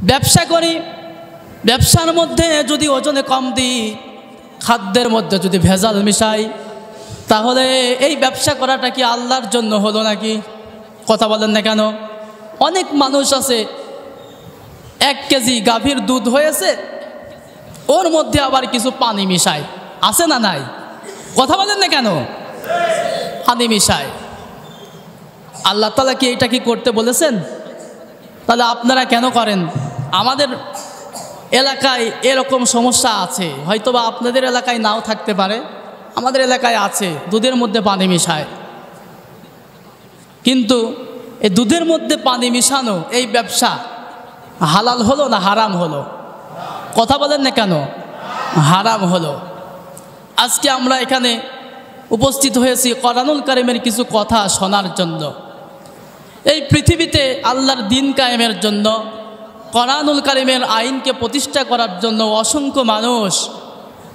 ব্যবসা করি, ব্যবসার মধ্যে যদি ওজনে কম দিই, খাদ্যের মধ্যে যদি ভেজাল মিশাই, তাহলে এই ব্যবসা করাটা কি আল্লাহর জন্য হলো নাকি? কথা বলেন না কেন? অনেক মানুষ আছে 1 কেজি গাভীর দুধ হয়েছে, ওর মধ্যে আবার কিছু পানি মিশায়, আছে না নাই? কথা বলেন না কেন? পানি মিশায়। আল্লাহ তাআলা কি এটা কি করতে বলেছেন? তাহলে আপনারা কেন করেন? আমাদের এলাকায় এরকম সমস্যা আছে, হয়তোবা আপনাদের এলাকায় নাও থাকতে পারে, আমাদের এলাকায় আছে, দুধের মধ্যে পানি মিশায়। কিন্তু এই দুধের মধ্যে পানি মিশানো এই ব্যবসা হালাল হলো না হারাম হলো? কথা বলেন না কেন? হারাম হলো। আজকে আমরা এখানে উপস্থিত হয়েছি কোরআনুল কারীমের কিছু কথা শোনার জন্য। এই পৃথিবীতে আল্লাহর দ্বীন কায়েমের জন্য, কোরআনুল কারীমের আইনকে প্রতিষ্ঠা করার জন্য অসংখ্য মানুষ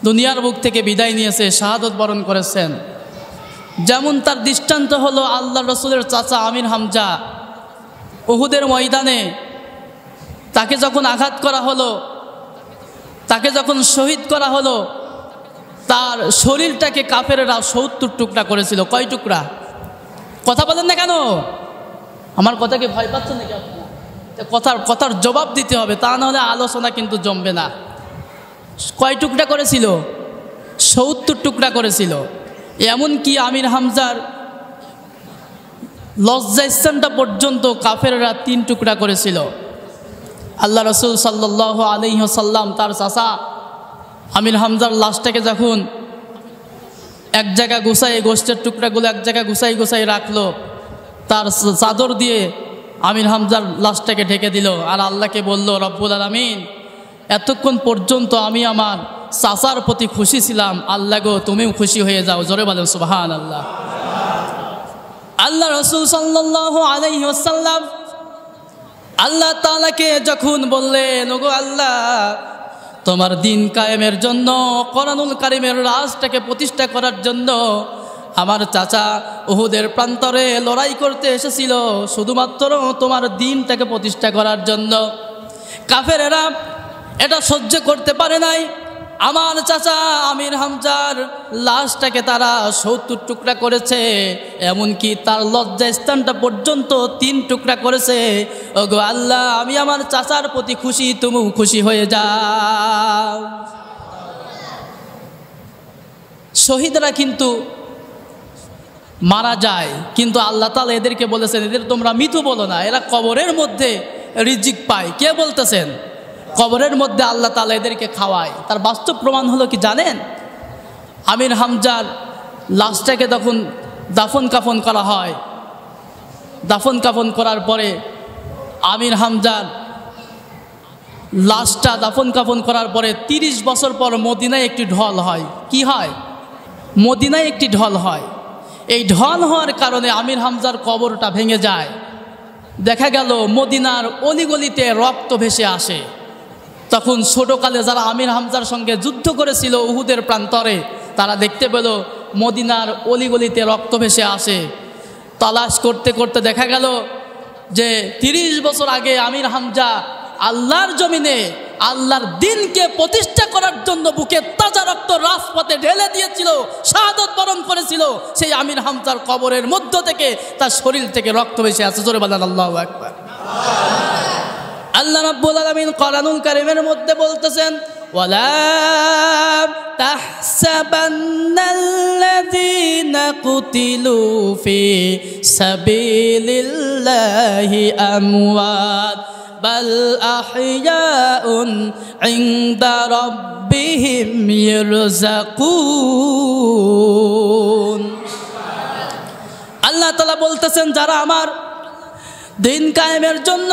দুনিয়ার বুক থেকে বিদায় নিয়েছে, শাহাদত বরণ করেছেন। যেমন তার দৃষ্টান্ত হলো আল্লাহ রসুলের চাচা আমির হামজা। উহুদের ময়দানে তাকে যখন আঘাত করা হলো, তাকে যখন শহীদ করা হলো, তার শরীরটাকে কাফেরেরা 70 টুকরা করেছিল। কয় টুকরা? কথা বলেন না কেন? আমার কথাকে ভয় পাচ্ছেন নাকি আপনারা? কথার জবাব দিতে হবে, তা নাহলে আলোচনা কিন্তু জমবে না। কয় টুকরা করেছিল? 70 টুকরা করেছিল। এমনকি আমির হামজার লজ্জাস্থানটা পর্যন্ত কাফেররা 3 টুকরা করেছিল। আল্লাহ রসুল সাল্লাল্লাহু আলাইহি ওয়াসাল্লাম তার চাচা আমির হামজার লাশটাকে যখন এক জায়গায় গুছাই, গোষ্ঠের টুকরাগুলো এক জায়গায় গুছাই রাখলো, তার চাদর দিয়ে আমির হামজার লাশটাকে ঢেকে দিল, আর আল্লাহকে বলল, রব্বুল আলামিন, এতক্ষণ পর্যন্ত আমি আমার চাচার প্রতি খুশি ছিলাম, আল্লাহ গো তুমিও খুশি হয়ে যাও। জোরে বলেন সুবহানাল্লাহ। আল্লাহ রসুল সাল্লাল্লাহু আলাইহি ওয়াসাল্লাম আল্লাহ তাআলাকে যখন বললেন, ওগো আল্লাহ, তোমার দ্বীন কায়েমের জন্য, কোরআনুল কারীমের রাজটাকে প্রতিষ্ঠা করার জন্য আমার চাচা উহুদের প্রান্তরে লড়াই করতে এসেছিল শুধুমাত্র তোমার দ্বীনটাকে প্রতিষ্ঠা করার জন্য। কাফেরেরা এটা সহ্য করতে পারে নাই। আমার চাচা আমির হামজার লাশটাকে তারা 70 টুকরা করেছে, এমনকি তার লজ্জাস্থানটা পর্যন্ত 3 টুকরা করেছে। ওগো আল্লাহ, আমি আমার চাচার প্রতি খুশি, তুমিও খুশি হয়ে যাও। শহীদরা কিন্তু মারা যায়, কিন্তু আল্লাহ তাআলা এদেরকে বলেছেন, এদের তোমরা মৃত বলো না, এরা কবরের মধ্যে রিজিক পায়। কে বলতেছেন? কবরের মধ্যে আল্লাহ তাআলা এদেরকে খাওয়ায়। তার বাস্তব প্রমাণ হলো কি জানেন? আমির হামজার লাশটাকে তখন দাফন কাফন করা হয়, দাফন কাফন করার পরে আমির হামজার লাশটা দাফন কাফন করার পরে 30 বছর পর মদিনায় একটি ঢল হয়। কি হয়? মদিনায় একটি ঢল হয়। এই ঢল হওয়ার কারণে আমির হামজার কবরটা ভেঙে যায়। দেখা গেল মদিনার অলিগলিতে রক্ত ভেসে আসে। তখন ছোটকালে যারা আমির হামজার সঙ্গে যুদ্ধ করেছিল উহুদের প্রান্তরে, তারা দেখতে পেল মদিনার অলিগলিতে রক্ত ভেসে আসে। তালাশ করতে করতে দেখা গেল যে 30 বছর আগে আমির হামজা আল্লাহর জমিনে আল্লাহর দ্বীনকে প্রতিষ্ঠা করার জন্য বুকে তাজা রক্ত রাজপথে ঢেলে দিয়েছিল, শাহাদত বরণ করেছিল। সেই আমির হামজার কবরের মধ্য থেকে তার শরীর থেকে রক্ত ভেসে আসে। জোরে বলেন আল্লাহু আকবার। আল্লাহ রাব্বুল আলামিন কোরআনুল কারীমের মধ্যে বলতেছেন, ওয়ালা তাহসাবান্নাল্লাযীনা কুতিলু ফি সাবিলিল্লাহি আমওয়াত বাল আহইয়াউন ইনদা রাব্বিহিম ইয়ারযাকুন। আল্লাহ তাআলা বলতেছেন, যারা আমার দ্বীন কায়েমের জন্য,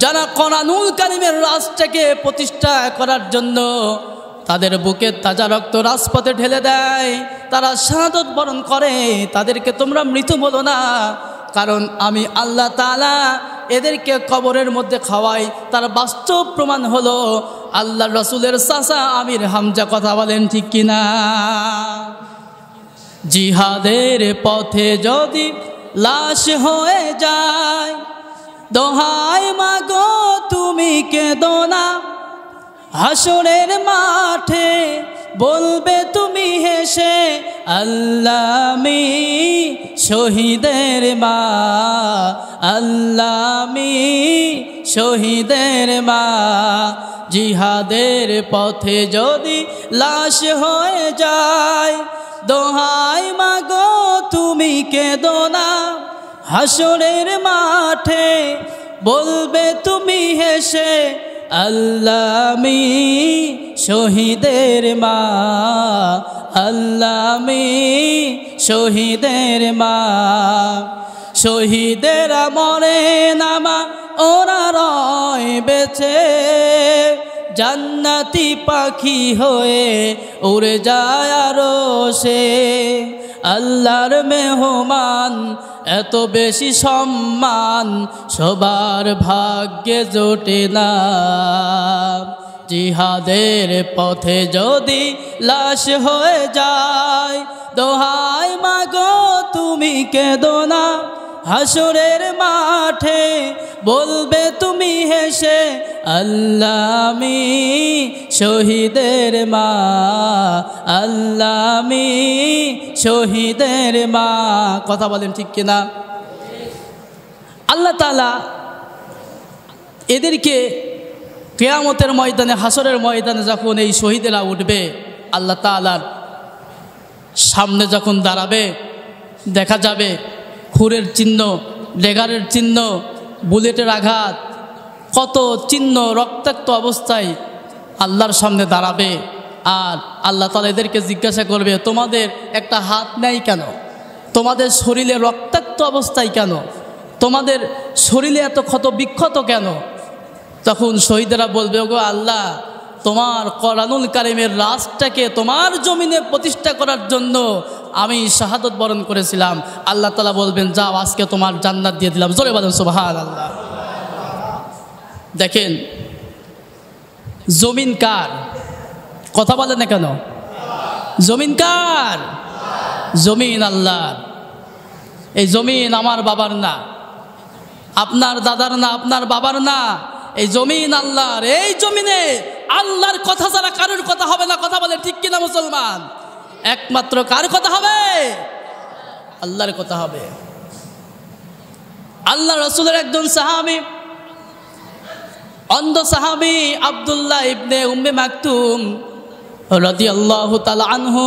যারা কোরআনুল কারীমের রাজটাকে প্রতিষ্ঠা করার জন্য তাদের বুকে তাজা রক্ত রাজপথে ঢেলে দেয়, তারা শাহাদত বরণ করে, তাদেরকে তোমরা মৃত বলো না, কারণ আমি আল্লাহ তাআলা এদেরকে কবরের মধ্যে খাওয়াই। তার বাস্তব প্রমাণ হলো আল্লাহ রসুলের চাচা আমির হামজা। কথা বলেন ঠিক কিনা? জিহাদের পথে যদি লাশ হয়ে যায়, দোহাই মাগো তুমি কেঁদো না, হাসরের মাঠে বলবে তুমি হেসে, আল্লাহ আমি শহীদের মা, আল্লাহ আমি শহীদের মা। জিহাদের পথে যদি লাশ হয়ে যায়, দোহাই মাগো তুমি কেঁদো না, হাসরের মাঠে বলবে তুমি হেসে, আল্লাহ আমি শহীদের মা, আল্লাহ আমি শহীদের মা। শহীদেরা মরে নামা ওরা রয় বেঁচে, জান্নাতি পাখি হয়ে উড়ে যায় আরশে। আল্লাহর মেহমান এত বেশি সম্মান সবার ভাগ্যে জোটে না। জিহাদের পথে যদি লাশ হয়ে যায়, দোহাই মাগো তুমি কেঁদো না, হাসরের মাঠে বলবে তুমি হেসে, আল্লাহ আমি শহীদের মা, আল্লাহ আমি শহীদের মা। কথা বলেন ঠিক কিনা? আল্লাহ তাআলা এদেরকে কিয়ামতের ময়দানে, হাসরের ময়দানে যখন এই শহীদেরা উঠবে, আল্লাহ তাআলার সামনে যখন দাঁড়াবে, দেখা যাবে খুরের চিহ্ন, ড্যাগারের চিহ্ন, বুলেটের আঘাত, কত চিহ্ন রক্তাক্ত অবস্থায় আল্লাহর সামনে দাঁড়াবে। আর আল্লাহ তাআলা এদেরকে জিজ্ঞাসা করবে, তোমাদের একটা হাত নেই কেন? তোমাদের শরীরে রক্তাক্ত অবস্থায় কেন? তোমাদের শরীরে এত ক্ষত বিক্ষত কেন? তখন শহীদেরা বলবে, ওগো আল্লাহ, তোমার কোরআনুল কারীমের রাজটাকে তোমার জমিনে প্রতিষ্ঠা করার জন্য আমি শাহাদত বরণ করেছিলাম। আল্লাহ তাআলা বলবেন, যাও আজকে তোমার জান্নাত দিয়ে দিলাম। জোরে বলেন সুবহানাল্লাহ। দেখেন জমিন কার? কথা বলেন না কেন? জমিন কার? জমিন আল্লাহর। এই জমিন আমার বাবার না, আপনার দাদার না, আপনার বাবার না, এই জমিন আল্লাহর। এই জমিনে আল্লাহর কথা ছাড়া কারোর কথা হবে না। কথা বলে ঠিক কিনা মুসলমান? একমাত্র কার কথা হবে? আল্লাহর কথা হবে। আল্লাহ রাসূলের একজন সাহাবী, অন্ধ সাহাবী আব্দুল্লাহ ইবনে উম্মে মাকতুম রাদিয়াল্লাহু তাআলা আনহু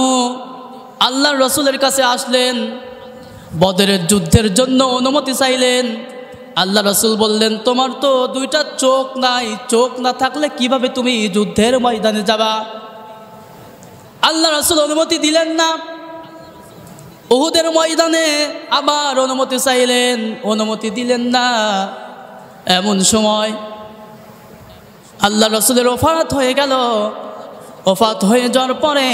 আল্লাহর রাসূলের কাছে আসলেন, বদরের যুদ্ধের জন্য অনুমতি চাইলেন। আল্লাহ রাসূল বললেন, তোমার তো দুইটা চোখ নাই, চোখ না থাকলে কিভাবে তুমি যুদ্ধের ময়দানে যাবা? আল্লাহ রাসূল অনুমতি দিলেন না। উহুদের ময়দানে আবার অনুমতি চাইলেন, অনুমতি দিলেন না। এমন সময় আল্লাহ রাসূলের ওফাত হয়ে গেল। ওফাত হয়ে যাওয়ার পরে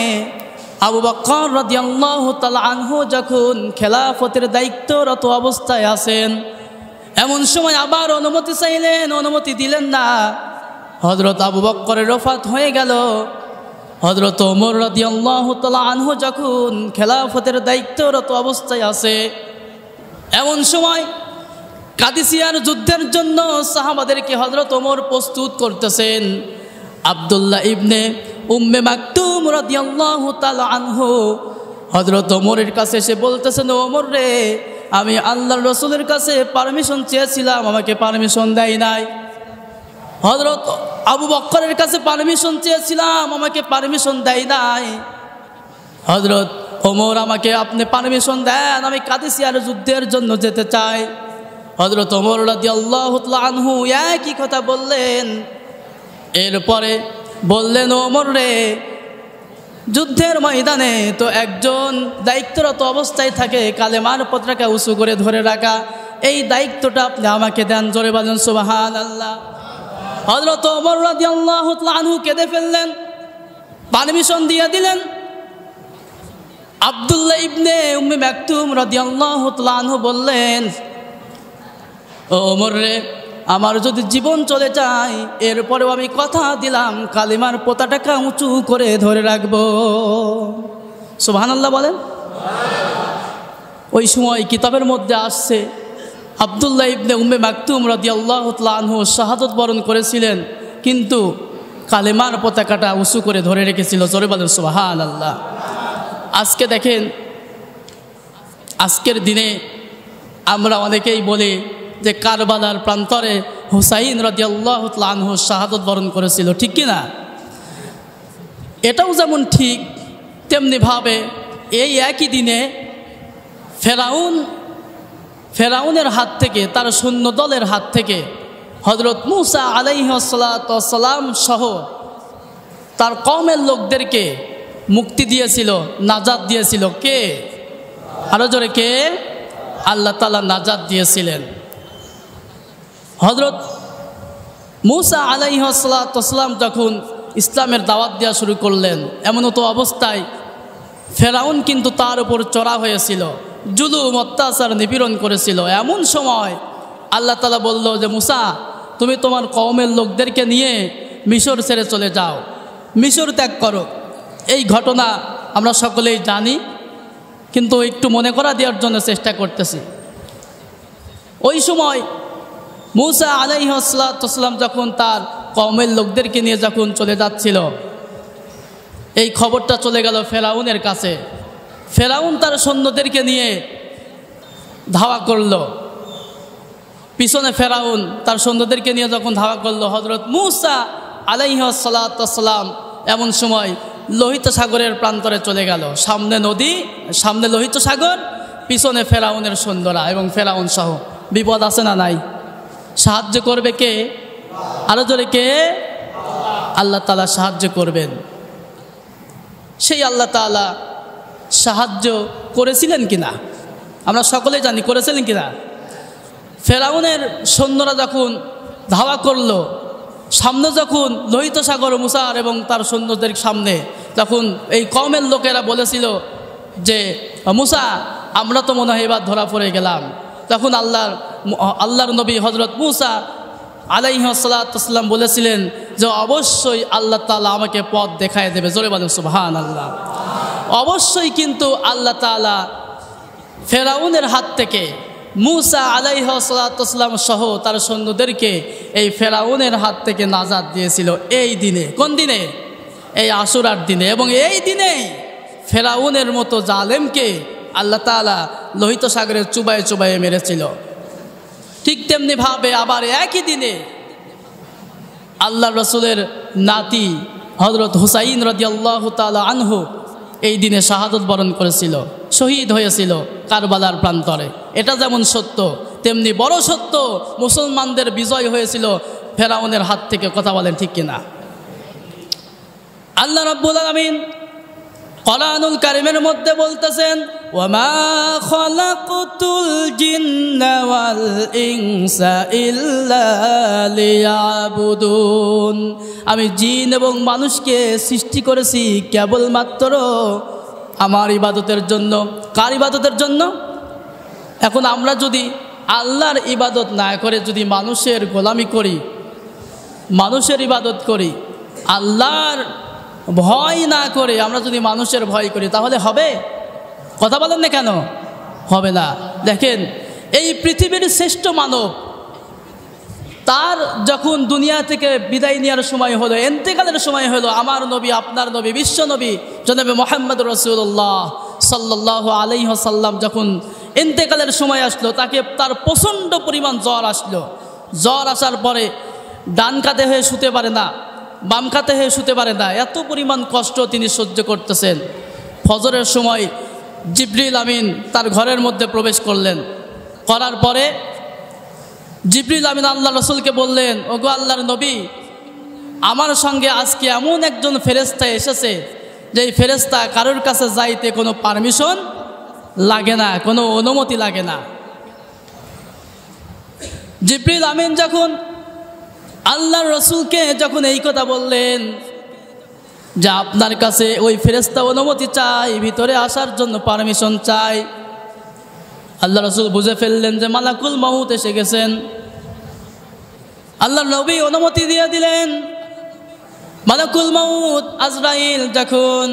আবু বকর রাদিয়াল্লাহু তাআলা আনহু যখন খেলাফতের দায়িত্বরত অবস্থায় আছেন, এমন সময় আবার অনুমতি চাইলেন, অনুমতি দিলেন না। হযরত আবু বকরের ওফাত হয়ে গেল। হযরত ওমর রাদিয়াল্লাহু তাআলা আনহু যখন খেলাফতের দায়িত্বরত অবস্থায় আছে, এমন সময় কাদিসিয়ার যুদ্ধের জন্য সাহাবাদেরকে হযরত ওমর প্রস্তুত করতেছেন। আব্দুল্লাহ ইবনে উম্মে মাকতুম রাদিয়াল্লাহু তাআলা আনহু হযরত ওমরের কাছে এসে বলতেছেন, ওমর রে, আমি আল্লাহর রাসূলের কাছে পারমিশন চেয়েছিলাম, আমাকে পারমিশন দেয় নাই। হযরত আবু বকরের কাছে পারমিশন চেয়েছিলাম, আমাকে পারমিশন দেয় নাই। হযরত ওমর, আমাকে আপনি পারমিশন দেন, আমি কাদিসিয়ার যুদ্ধের জন্য যেতে চাই। হযরত ওমর রাদিয়াল্লাহু তাআলা আনহু একই কথা বললেন। এরপরে বললেন, ওমর রে, যুদ্ধের ময়দানে তো একজন দায়িত্বরত অবস্থায় থাকে, কালেমার পতাকা উঁচু করে ধরে রাখা, এই দায়িত্বটা আপনি আমাকে দেন। জোরে বলেন সুবহানাল্লাহ। হযরত ওমর রাদিয়াল্লাহু তাআলা আনহু কেঁদে ফেললেন, পারমিশন দিয়ে দিলেন। আব্দুল্লাহ ইবনে উম্মে মাকতুম রাদিয়াল্লাহু তাআলা আনহু বললেন, ওমর রে, আমার যদি জীবন চলে যায়, এরপরেও আমি কথা দিলাম কালিমার পতাকা উঁচু করে ধরে রাখবো। সুবহানাল্লাহ বলেন। ওই সময় কিতাবের মধ্যে আসছে, আব্দুল্লাহ ইবনে উম্মে মাকতুম রাদিয়াল্লাহু তাআলা আনহু শাহাদাত বরণ করেছিলেন, কিন্তু কালেমার পতাকাটা উঁচু করে ধরে রেখেছিল। জোরে বলেন সুবহানাল্লাহ। আজকে দেখেন, আজকের দিনে আমরা অনেকেই বলি যে কারবালার প্রান্তরে হুসাইন রাদিয়াল্লাহু তাআলা আনহু শাহাদাত বরণ করেছিল, ঠিক কি না? এটাও যেমন ঠিক, তেমনিভাবে এই একই দিনে ফেরাউনের হাত থেকে, তার সৈন্য দলের হাত থেকে হযরত মূসা আলাইহিস সালাতু ওয়াস সালাম সহ তার কওমের লোকদেরকে মুক্তি দিয়েছিল, নাজাত দিয়েছিল। কে? আরো জোরে কে? আল্লাহ তাআলা নাজাত দিয়েছিলেন। হযরত মূসা আলাইহিস সালাতু ওয়াস সালাম যখন ইসলামের দাওয়াত দেওয়া শুরু করলেন, এমন তো অবস্থায় ফেরাউন কিন্তু তার উপর চড়া হয়েছিল, জুলুম অত্যাচার নিপীড়ন করেছিল। এমন সময় আল্লাহ তাআলা বলল যে মূসা, তুমি তোমার কওমের লোকদেরকে নিয়ে মিশর ছেড়ে চলে যাও, মিশর ত্যাগ করো। এই ঘটনা আমরা সকলেই জানি, কিন্তু একটু মনে করা দেওয়ার জন্য চেষ্টা করতেছি। ওই সময় মূসা আলাইহিস সালাতু ওয়াস সালাম যখন তার কওমের লোকদেরকে নিয়ে যখন চলে যাচ্ছিল, এই খবরটা চলে গেল ফেরাউনের কাছে। ফেরাউন তার সৈন্যদেরকে নিয়ে ধাওয়া করল। পিছনে ফেরাউন তার সৈন্যদেরকে নিয়ে যখন ধাওয়া করল, হযরত মূসা আলাইহিস সালাতু ওয়াস সালাম এমন সময় লোহিত সাগরের প্রান্তরে চলে গেল। সামনে নদী, সামনে লোহিত সাগর, পিছনে ফেরাউনের সৈন্যরা এবং ফেরাউন সহ। বিপদ আছে না নাই? সাহায্য করবে কে? আরো জোরে কে? আল্লাহ তাআলা সাহায্য করবেন। সেই আল্লাহ তাআলা সাহায্য করেছিলেন কিনা আমরা সকলেই জানি, করেছিলেন কিনা? ফেরাউনের সৈন্যরা যখন ধাওয়া করল, সামনে যখন লোহিত সাগর মূসার এবং তার সৈন্যদের সামনে, তখন এই কওমের লোকেরা বলেছিল যে মূসা, আমরা তো মনে হয় এবার ধরা পড়ে গেলাম। তখন আল্লাহর নবী হযরত মূসা আলাইহিস সালাতু ওয়াস সালাম বলেছিলেন যে অবশ্যই আল্লাহ তাআলা আমাকে পথ দেখায় দেবে। জোরে বলেন সুবহানাল্লাহ। অবশ্যই কিন্তু আল্লাহ তাআলা ফেরাউনের হাত থেকে মূসা আলাইহিস সালাতু ওয়াস সালাম সহ তার সৈন্যদেরকে এই ফেরাউনের হাত থেকে নাজাত দিয়েছিল এই দিনে। কোন দিনে? এই আশুরার দিনে। এবং এই দিনেই ফেরাউনের মতো জালেমকে আল্লাহ তাআলা লোহিত সাগরের চুবায়ে চুবায়ে মেরেছিল। ঠিক তেমনিভাবে আবার একই দিনে আল্লাহ রসুলের নাতি হযরত হুসাইন রাদিয়াল্লাহু তাআলা আনহু এই দিনে শাহাদাত বরণ করেছিল, শহীদ হয়েছিল কারবালার প্রান্তরে। এটা যেমন সত্য, তেমনি বড় সত্য মুসলমানদের বিজয় হয়েছিল ফেরাউনের হাত থেকে। কথা বলেন ঠিক কিনা? আল্লাহ রাব্বুল আলামিন কোরআনুল কারীমের মধ্যে বলতেছেন, ওয়ামা খালাকতুল জিন্না ওয়াল ইনসা ইল্লা লিয়াবুদুন। আমি জিন এবং মানুষকে সৃষ্টি করেছি কেবলমাত্র আমার ইবাদতের জন্য। কার ইবাদতের জন্য? এখন আমরা যদি আল্লাহর ইবাদত না করে যদি মানুষের গোলামি করি, মানুষের ইবাদত করি, আল্লাহর ভয় না করে আমরা যদি মানুষের ভয় করি, তাহলে হবে? কথা বলেন না কেন? হবে না। দেখেন, এই পৃথিবীর শ্রেষ্ঠ মানব, তার যখন দুনিয়া থেকে বিদায় নেওয়ার সময় হলো, ইন্তেকালের সময় হলো, আমার নবী, আপনার নবী, বিশ্ব নবী জনাবে মুহাম্মদ রাসূলুল্লাহ সাল্লাল্লাহু আলাইহি ওয়াসাল্লাম যখন ইন্তেকালের সময় আসলো, তাকে তার প্রচণ্ড পরিমাণ জ্বর আসলো। জ্বর আসার পরে ডান কাতে হয়ে শুতে পারে না, বাম কাতে হয়ে শুতে পারে না, এত পরিমাণ কষ্ট তিনি সহ্য করতেছেন। ফজরের সময় জিবরিল আমিন তার ঘরের মধ্যে প্রবেশ করলেন। করার পরে জিবরিল আমিন আল্লাহ রসুলকে বললেন, ওগো আল্লাহর নবী, আমার সঙ্গে আজকে এমন একজন ফেরেশতা এসেছে যে এই ফেরেশতা কারোর কাছে যাইতে কোনো পারমিশন লাগে না, কোনো অনুমতি লাগে না। জিবরিল আমিন যখন আল্লাহর রসুলকে যখন এই কথা বললেন যে আপনার কাছে ওই ফেরেশতা অনুমতি চাই, ভিতরে আসার জন্য পারমিশন চাই, আল্লাহ রসুল বুঝে ফেললেন যে মালাকুল মউত এসে গেছেন। আল্লাহর নবী অনুমতি দিয়ে দিলেন। মালাকুল মউত আজরাইল যখন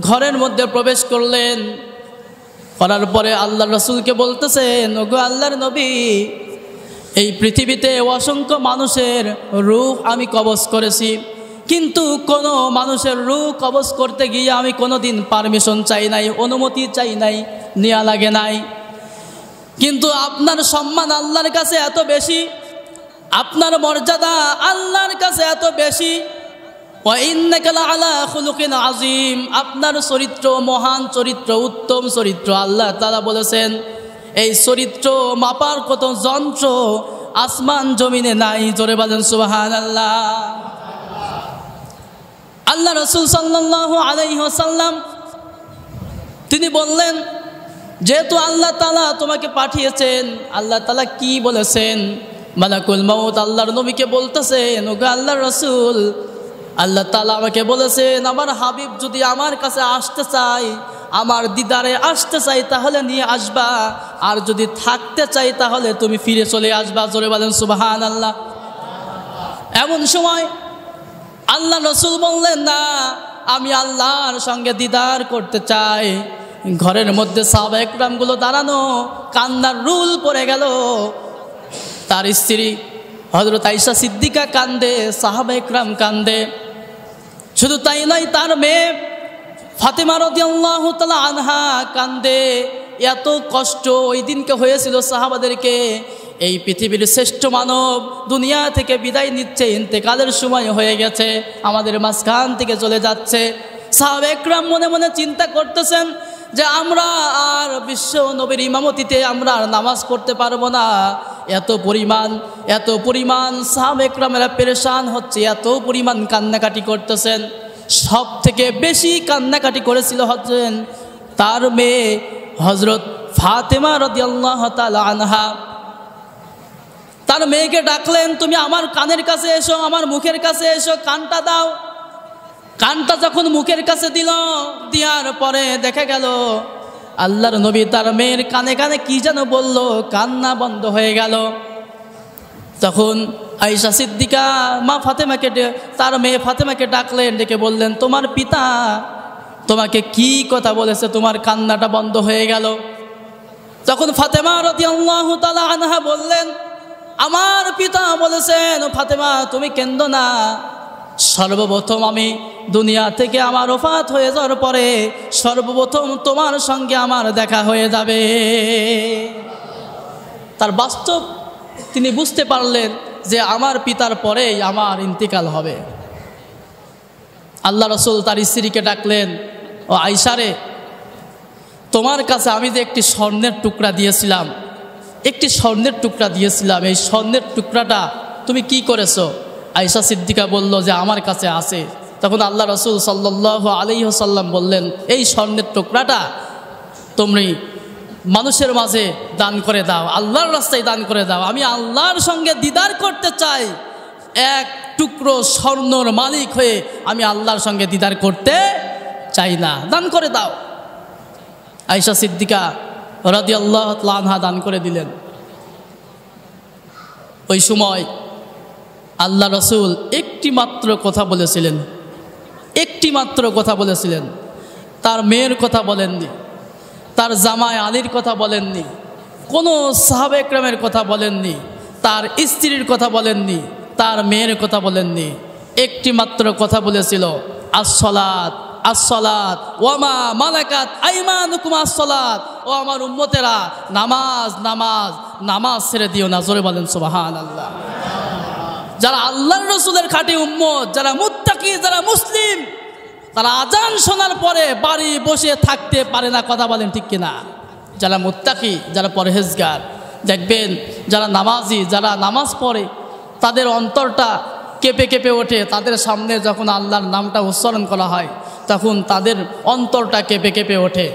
ঘরের মধ্যে প্রবেশ করলেন, করার পরে আল্লাহ রসুলকে বলতেছেন, ওগো আল্লাহর নবী, এই পৃথিবীতে অসংখ্য মানুষের রূহ আমি কবজ করেছি, কিন্তু কোনো মানুষের রূহ কবজ করতে গিয়ে আমি কোনো দিন পারমিশন চাই নাই, অনুমতি চাই নাই, নেওয়া লাগে নাই। কিন্তু আপনার সম্মান আল্লাহর কাছে এত বেশি, আপনার মর্যাদা আল্লাহর কাছে এত বেশি, ওয়া ইন্নাকা লাআলা খুলুকিন আযীম, আপনার চরিত্র মহান চরিত্র, উত্তম চরিত্র। আল্লাহ তাআলা বলেছেন এই চরিত্র মাপার কত যন্ত্র আসমান জমিনে নাই। জোরে বলেন সুবহানাল্লাহ। আল্লাহ রাসূল সাল্লাল্লাহু আলাইহি ওয়াসাল্লাম তিনি বললেন, যেহেতু আল্লাহ তাআলা তোমাকে পাঠিয়েছেন, আল্লাহ তাআলা কি বলেছেন? মালাকুল মউত আল্লাহর নবীকে বলতেছেন, ওগো আল্লাহর রাসূল, আল্লাহ তাআলা আমাকে বলেছেন আমার হাবিব যদি আমার কাছে আসতে চাই, আমার দিদারে আসতে চাই, তাহলে নিয়ে আসবা, আর যদি থাকতে চাই তাহলে তুমি ফিরে চলে আসবা। জোরে বলেন সুবহানাল্লাহ। এমন সময় আল্লাহ রসুল বললেন, না, আমি আল্লাহর সঙ্গে দিদার করতে চাই। ঘরের মধ্যে সাহাবা একরামগুলো দাঁড়ানো, কান্নার রুল পড়ে গেল। তার স্ত্রী হযরত আয়েশা সিদ্দিকা কান্দে, সাহাবা একরাম কান্দে। শুধু তাই নয়, তার মেয়ে ফাতেমা রাদিয়াল্লাহু তাআলা আনহা কান্দে। এত কষ্ট ওই দিনকে হয়েছিল সাহাবাদেরকে। এই পৃথিবীর শ্রেষ্ঠ মানব দুনিয়া থেকে বিদায় নিচ্ছে, ইন্তেকালের সময় হয়ে গেছে, আমাদের মাঝখান থেকে চলে যাচ্ছে। সাহাবা একরাম মনে মনে চিন্তা করতেছেন যে আমরা আর বিশ্ব নবীর ইমামতিতে আমরা আর নামাজ পড়তে পারবো না। এত পরিমাণ সাহাবা একরামেরা পেরেশান হচ্ছে, এত পরিমাণ কান্নাকাটি করতেছেন। সব থেকে বেশি কান্নাকাটি করেছিল হচ্ছেন তার মেয়ে হযরত ফাতেমা রাদিয়াল্লাহু তাআলা আনহা। তার মেয়েকে ডাকলেন, তুমি আমার কানের কাছে এসো, আমার মুখের কাছে এসো, কানটা দাও। কানটা যখন মুখের কাছে দিল, দেওয়ার পরে দেখা গেল আল্লাহর নবী তার মেয়ের কানে কানে কি যেন বলল, কান্না বন্ধ হয়ে গেল। তখন আয়েশা সিদ্দিকা মা ফাতেমাকে, তার মেয়ে ফাতেমাকে ডাকলেন, ডেকে বললেন, তোমার পিতা তোমাকে কি কথা বলেছে, তোমার কান্নাটা বন্ধ হয়ে গেল? তখন ফাতেমা রাদিয়াল্লাহু তাআলা আনহা বললেন, আমার পিতা বলেছেন, ফাতেমা তুমি কেন্দ না, সর্বপ্রথম আমি দুনিয়া থেকে আমার ওফাত হয়ে যাওয়ার পরে সর্বপ্রথম তোমার সঙ্গে আমার দেখা হয়ে যাবে। তার বাস্তব তিনি বুঝতে পারলেন যে আমার পিতার পরেই আমার ইন্তিকাল হবে। আল্লাহ রসুল তার স্ত্রীকে ডাকলেন, ও আয়েশারে, তোমার কাছে আমি যে একটি স্বর্ণের টুকরা দিয়েছিলাম, এই স্বর্ণের টুকরাটা তুমি কি করেছো? আয়েশা সিদ্দিকা বলল যে আমার কাছে আছে। তখন আল্লাহ রসুল সাল্লাল্লাহু আলাইহি ওয়াসাল্লাম বললেন, এই স্বর্ণের টুকরাটা তুমি মানুষের মাঝে দান করে দাও, আল্লাহর রাস্তায় দান করে দাও। আমি আল্লাহর সঙ্গে দিদার করতে চাই, এক টুকরো স্বর্ণর মালিক হয়ে আমি আল্লাহর সঙ্গে দিদার করতে চাই না, দান করে দাও। আয়েশা সিদ্দিকা রাদিয়াল্লাহু তাআলা আনহা দান করে দিলেন। ওই সময় আল্লাহ রসুল একটি মাত্র কথা বলেছিলেন, তার মেয়ের কথা বলেননি, তার জামাই আলীর কথা বলেননি, কোনো সাহাবা একরামের কথা বলেননি, তার স্ত্রীর কথা বলেননি, তার মেয়ের কথা বলেননি। একটি মাত্র কথা বলেছিল, আসসালাত আসসালাত ওয়ামা মালাকাত আইমানুকুম আসসালাত, ও আমার উম্মতেরা, নামাজ নামাজ নামাজ ছেড়ে দিও না। জোরে বলেন সুবহানাল্লাহ। যারা আল্লাহর রসুলের খাঁটি উম্মত, যারা মুত্তাকি, যারা মুসলিম, তারা আজান শোনার পরে বাড়ি বসে থাকতে পারে না। কথা বলেন ঠিক কিনা? যারা মুত্তাকি, যারা পরহেজগার, দেখবেন যারা নামাজি, যারা নামাজ পড়ে, তাদের অন্তরটা কেঁপে কেঁপে ওঠে। তাদের সামনে যখন আল্লাহর নামটা উচ্চারণ করা হয়, তখন তাদের অন্তরটা কেঁপে কেঁপে ওঠে।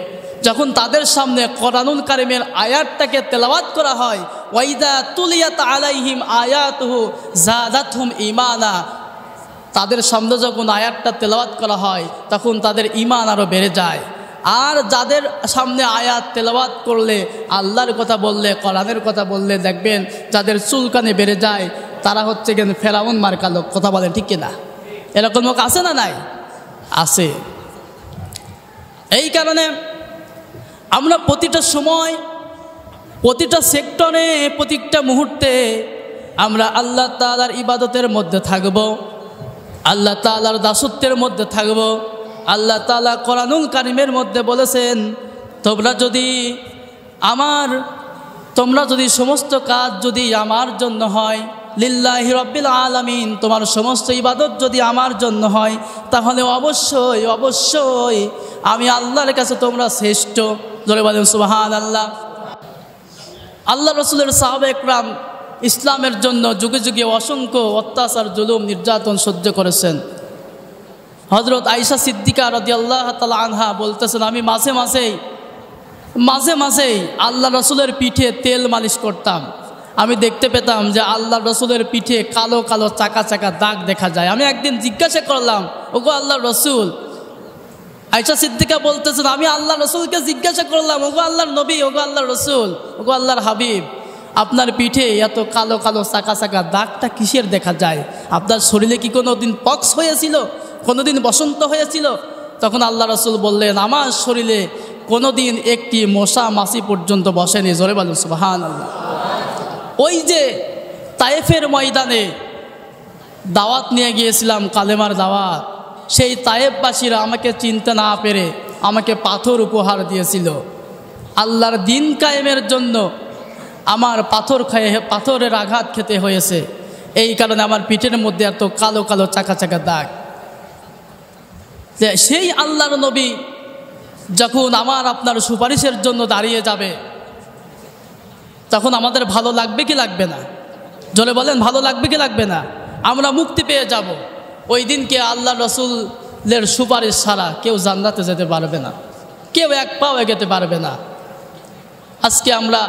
যখন তাদের সামনে কোরআনুল কারীমের আয়াতটাকে তেলাওয়াত করা হয়, ওয়াইদা তুলিয়াত আলাইহিম আয়াতুহু যাদাতহুম ঈমানা, তাদের সামনে যখন আয়াতটা তেলাওয়াত করা হয়, তখন তাদের ঈমান আরও বেড়ে যায়। আর যাদের সামনে আয়াত তেলাওয়াত করলে, আল্লাহর কথা বললে, কোরআনের কথা বললে, দেখবেন যাদের চুলকানি বেড়ে যায়, তারা হচ্ছে কেন ফেরাউন মার্কা লোক। কথা বলেন ঠিক কিনা? এরকম লোক আছে না নাই? আছে। এই কারণে আমরা প্রতিটা সময়, প্রতিটা সেক্টরে, প্রতিটা মুহূর্তে আমরা আল্লাহ তাআলার ইবাদতের মধ্যে থাকব, আল্লাহ তাআলার দাসত্বের মধ্যে থাকব। আল্লাহ তাআলা কোরআনুল কারীমের মধ্যে বলেছেন, তোমরা যদি সমস্ত কাজ যদি আমার জন্য হয়, লিল্লাহি রাব্বিল আলামিন, তোমার সমস্ত ইবাদত যদি আমার জন্য হয়, তাহলে অবশ্যই অবশ্যই আমি আল্লাহর কাছে তোমরা শ্রেষ্ঠ। জোরে বলেন সুবহানাল্লাহ। আল্লাহ রাসূলের সাহাবা একরাম ইসলামের জন্য যুগে যুগে অসংখ্য অত্যাচার, জুলুম, নির্যাতন সহ্য করেছেন। হযরত আয়েশা সিদ্দিকা রাদিয়াল্লাহু তাআলা আনহা বলতেছেন, আমি মাঝে মাঝেই আল্লাহ রাসূলের পিঠে তেল মালিশ করতাম। আমি দেখতে পেতাম যে আল্লাহ রাসূলের পিঠে কালো কালো চাকা চাকা দাগ দেখা যায়। আমি একদিন জিজ্ঞাসা করলাম, ওগো আল্লাহ রাসূল, আয়েশা সিদ্দিকা বলতেছেন, আমি আল্লাহ রাসূলকে জিজ্ঞাসা করলাম, ওগো আল্লাহর নবী, ওগো আল্লাহর রাসূল, ওগো আল্লাহর হাবিব, আপনার পিঠে এত কালো কালো চাকা চাকা দাগটা কিসের দেখা যায়? আপনার শরীরে কি কোনোদিন পক্স হয়েছিল, কোনোদিন বসন্ত হয়েছিল? তখন আল্লাহ রাসূল বললেন, আমার শরীরে কোনোদিন একটি মশা মাছি পর্যন্ত বসেনি। জোরে বলেন সুবহানাল্লাহ। ওই যে তায়েফের ময়দানে দাওয়াত নিয়ে গিয়েছিলাম, কালেমার দাওয়াত, সেই তায়েফবাসীরা আমাকে চিনতে না পেরে আমাকে পাথর উপহার দিয়েছিল। আল্লাহর দিন কায়েমের জন্য আমার পাথরের আঘাত খেতে হয়েছে। এই কারণে আমার পিঠের মধ্যে এত কালো কালো চাকা চাকা দাগ। সেই আল্লাহর নবী যখন আমার আপনার সুপারিশের জন্য দাঁড়িয়ে যাবে, তখন আমাদের ভালো লাগবে কি লাগবে না? জোরে বলেন, ভালো লাগবে কি লাগবে না? আমরা মুক্তি পেয়ে যাব। ওই দিনকে আল্লাহ রাসূলের সুপারিশ ছাড়া কেউ জান্নাতে যেতে পারবে না, কেউ এক পাও এগোতে পারবে না। আজকে আমরা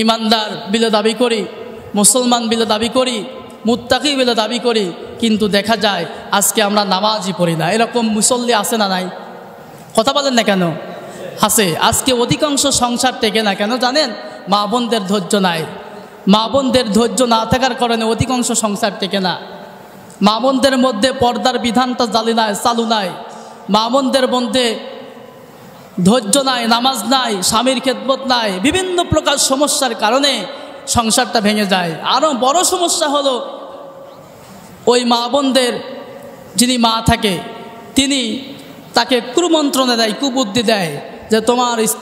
ইমানদার বিলে দাবি করি, মুসলমান বিলে দাবি করি, মুত্তাকি বিলে দাবি করি, কিন্তু দেখা যায় আজকে আমরা নামাজই পড়ি না। এরকম মুসল্লি আছে না নাই? কথা বলেন না কেন? আছে। আজকে অধিকাংশ সংসার টেকে না কেন জানেন? মা বোনদের ধৈর্য নাই। মা বোনদের ধৈর্য না থাকার কারণে অধিকাংশ সংসার টেকে না। মা বোনদের মধ্যে পর্দার বিধানটা চালু নাই। মা বোনদের মধ্যে ধৈর্য নাই, নামাজ নাই, স্বামীর খেদমত নাই, বিভিন্ন প্রকার সমস্যার কারণে সংসারটা ভেঙে যায়। আরও বড় সমস্যা হলো, ওই মা বোনদের যিনি মা থাকে, তিনি তাকে কুমন্ত্রণা দেয়, কুবুদ্ধি দেয় যে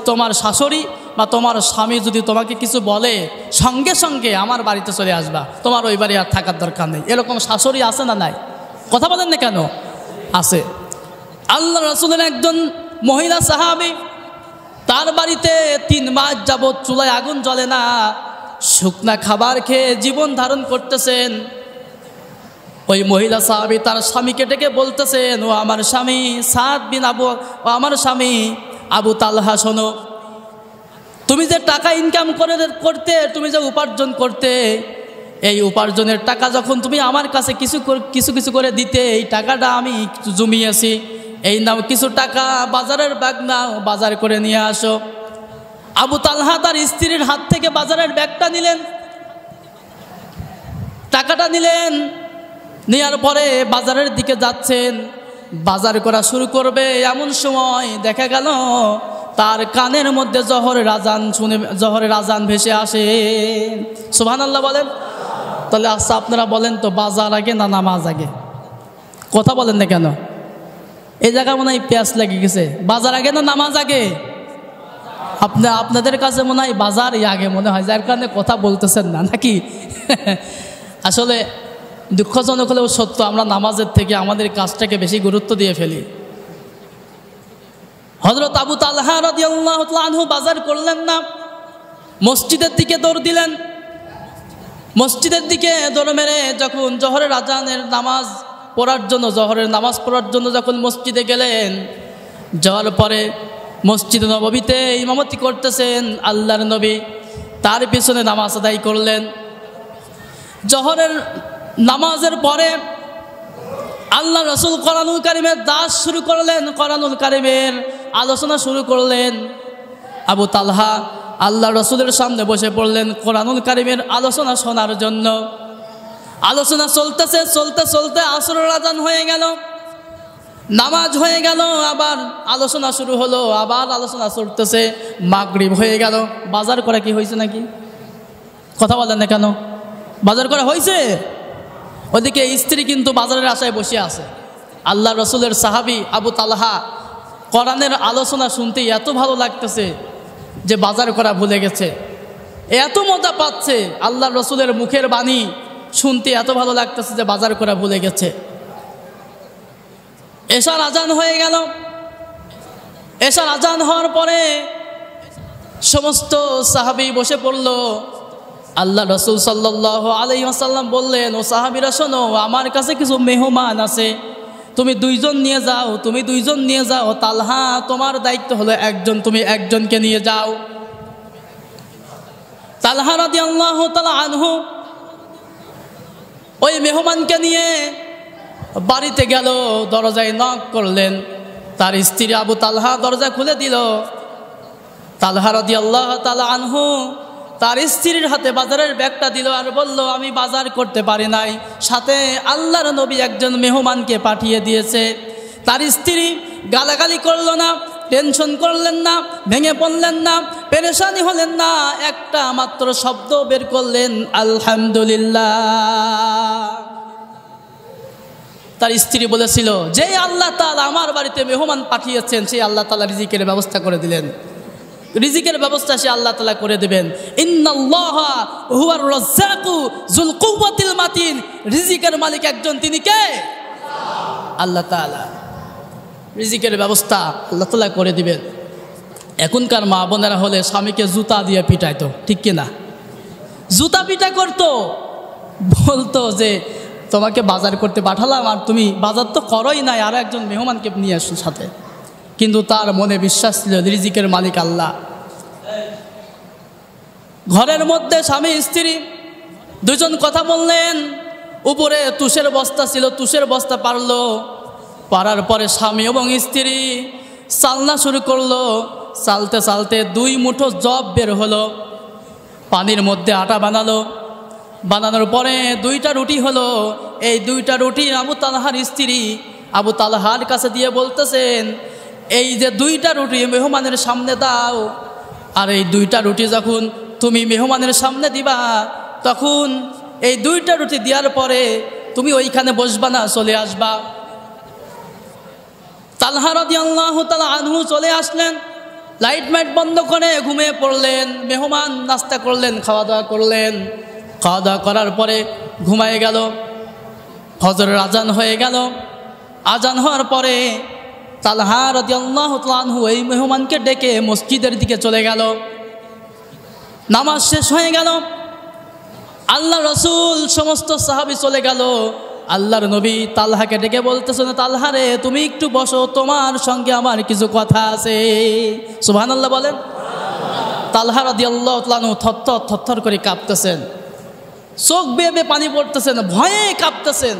তোমার শাশুড়ি বা তোমার স্বামী যদি তোমাকে কিছু বলে, সঙ্গে সঙ্গে আমার বাড়িতে চলে আসবা, তোমার ওই বাড়ি আর থাকার দরকার নেই। এরকম শাশুড়ি আছে না নাই? কথা বলেন না কেন? আছে। আল্লাহ রাসূলের একজন মহিলা সাহাবী, তার বাড়িতে 3 মাস যাবৎ চুলায় আগুন জ্বলে না, শুকনা খাবার খেয়ে জীবন ধারণ করতেছেন। ওই মহিলা সাহাবী তার স্বামীকে ডেকে বলতেছেন, ও আমার স্বামী সাদ বিন আবু, ও আমার স্বামী আবু তালহা, শোনো, তুমি যে টাকা ইনকাম করতে, তুমি যে উপার্জন করতে, এই উপার্জনের টাকা যখন তুমি আমার কাছে কিছু করে দিতে, এই টাকাটা আমি জমিয়েছি, এই নাও কিছু টাকা, বাজারের ব্যাগ নাও, বাজার করে নিয়ে আসো। আবু তালহা তার স্ত্রীর হাত থেকে বাজারের ব্যাগটা নিলেন, টাকাটা নিলেন, নেওয়ার পরে বাজারের দিকে যাচ্ছেন, বাজার করা শুরু করবে। এমন সময় দেখা গেল তার কানের মধ্যে জহরের আজান ভেসে আসে। সুবহানাল্লাহ বলেন। তাহলে আচ্ছা আপনারা বলেন তো, বাজার আগে না নামাজ আগে? কথা বলেন না কেন? এই জায়গায় মনে হয় প্যাঁচ লেগে গেছে। বাজার আগে না নামাজ আগে? আপনাদের কাছে মনে হয় বাজারই আগে মনে হয়, যার কারণে কথা বলতেছেন না নাকি? আসলে দুঃখজনক হলেও সত্য, আমরা নামাজের থেকে আমাদের কাজটাকে বেশি গুরুত্ব দিয়ে ফেলি। হযরত আবু তালহা রাদিয়াল্লাহু তাআলা আনহু বাজার করলেন না, মসজিদের দিকে দৌড় দিলেন। মসজিদের দিকে দৌড় মেরে যখন জোহরের নামাজ পড়ার জন্য যখন মসজিদে গেলেন, যাওয়ার পরে মসজিদে নববীতে ইমামতি করতেছেন আল্লাহর নবী, তার পিছনে নামাজ আদায় করলেন। জোহরের নামাজের পরে আল্লাহ রাসূল কোরআনুল কারীমের দাস শুরু করলেন, কোরআনুল কারীমের আলোচনা শুরু করলেন। আবু তালহা আল্লাহ রাসূলের সামনে বসে পড়লেন কোরআনুল কারীমের আলোচনা শোনার জন্য। আলোচনা চলতে চলতে আসরের আজান হয়ে গেল। নামাজ হয়ে গেল, আবার আলোচনা শুরু হলো, আবার আলোচনা চলতেছে। মাগরিব হয়ে গেল, বাজার করা কি হয়েছে নাকি? কথা বলেন না কেন? বাজার করা হয়েছে? ওদিকে স্ত্রী কিন্তু বাজারের আশায় বসে আছে। আল্লাহ রসুলের সাহাবী আবু তালহা কোরআনের আলোচনা শুনতে এত ভালো লাগতেছে যে বাজার করা ভুলে গেছে, এত মজা পাচ্ছে। আল্লাহ রসুলের মুখের বাণী শুনতে এত ভালো লাগতেছে যে বাজার করা ভুলে গেছে। এশার আজান হয়ে গেল। এশার আজান হওয়ার পরে সমস্ত সাহাবী বসে পড়ল। আল্লাহ রসুল সাল্লাল্লাহু আলাইহি ওয়াসাল্লাম বললেন, ও সাহাবীরা শোনো, আমার কাছে কিছু মেহমান আছে, তুমি দুইজন নিয়ে যাও, তুমি দুইজন নিয়ে যাও। তালহা, তোমার দায়িত্ব হলো একজন, তুমি একজনকে নিয়ে যাও। তালহা রাদিয়াল্লাহু তাআলা আনহু ওই মেহমানকে নিয়ে বাড়িতে গেল, দরজায় নক করলেন। তার স্ত্রী আবু তালহা দরজা খুলে দিল। তালহা রাদিয়াল্লাহু তাআলা আনহু তার স্ত্রীর হাতে বাজারের ব্যাগটা দিল আর বলল, আমি বাজার করতে পারি নাই, সাথে আল্লাহর নবী একজন মেহমানকে পাঠিয়ে দিয়েছে। তার স্ত্রী গালাগালি করল না, টেনশন করলেন না, ভেঙে পড়লেন না, পেরেশানি হলেন না, একটা মাত্র শব্দ বের করলেন, আলহামদুলিল্লাহ। তার স্ত্রী বলেছিল, যে আল্লাহ তাআলা আমার বাড়িতে মেহমান পাঠিয়েছেন, সেই আল্লাহ তাআলা রিজিকের ব্যবস্থা করে দিলেন। রিজিকের ব্যবস্থা সে আল্লাহ তাআলা করে দেবেন। ইন্নাল্লাহা হুয়ার রাজ্জাকু যুল কুওয়াতিল মাতিন। রিজিকের মালিক একজন, তিনি কে? আল্লাহ তাআলা। রিজিকের ব্যবস্থা আল্লাহ তাআলা করে দিবেন। এখনকার মা বোনেরা হলে স্বামীকে জুতা দিয়ে পিটাইতো, ঠিক কিনা? জুতা পিটা করতো, বলতো যে তোমাকে বাজার করতে পাঠালাম আর তুমি বাজার তো করোই নাই, আরো একজন মেহমানকে নিয়ে আসো সাথে। কিন্তু তার মনে বিশ্বাস ছিল রিজিকের মালিক আল্লাহ। ঘরের মধ্যে স্বামী স্ত্রী দুজন কথা বললেন। উপরে তুষের বস্তা ছিল, তুষের বস্তা পারলো। পারার পরে স্বামী এবং স্ত্রী চালনা শুরু করলো। চালতে চালতে 2 মুঠো জব বের হলো। পানির মধ্যে আটা বানালো। বানানোর পরে 2টা রুটি হলো। এই 2টা রুটি আবু তালহার স্ত্রী আবু তালহার কাছে দিয়ে বলতেছেন, এই যে 2টা রুটি মেহমানের সামনে দাও। আর এই 2টা রুটি যখন তুমি মেহমানের সামনে দিবা, তখন এই 2টা রুটি দেওয়ার পরে তুমি ওইখানে বসবা না, চলে আসবা। তালহা রাদিয়াল্লাহু তাআলা আনহু চলে আসলেন। লাইট মাইট বন্ধ করে ঘুমিয়ে পড়লেন। মেহমান নাস্তা করলেন, খাওয়া দাওয়া করলেন। খাওয়া দাওয়া করার পরে ঘুমায়ে গেল। ফজরের আজান হয়ে গেল। আজান হওয়ার পরে তালহা রাদিয়াল্লাহু তাআলা আনহু এই মেহমানকে ডেকে মসজিদের দিকে চলে গেল। নামাজ শেষ হয়ে গেল। আল্লাহ রসুল সমস্ত সাহাবী চলে গেল। আল্লাহর নবী তালহাকে ডেকে বলতেছেন, তালহা রে, তুমি একটু বসো, তোমার সঙ্গে আমার কিছু কথা আছে। সুবহানাল্লাহ বলেন। তালহা রাদিয়াল্লাহু তাআলা আনহু থরথর করে কাঁপতেছেন, চোখ বেয়ে পানি পড়তেছেন, ভয়ে কাঁপতেছেন।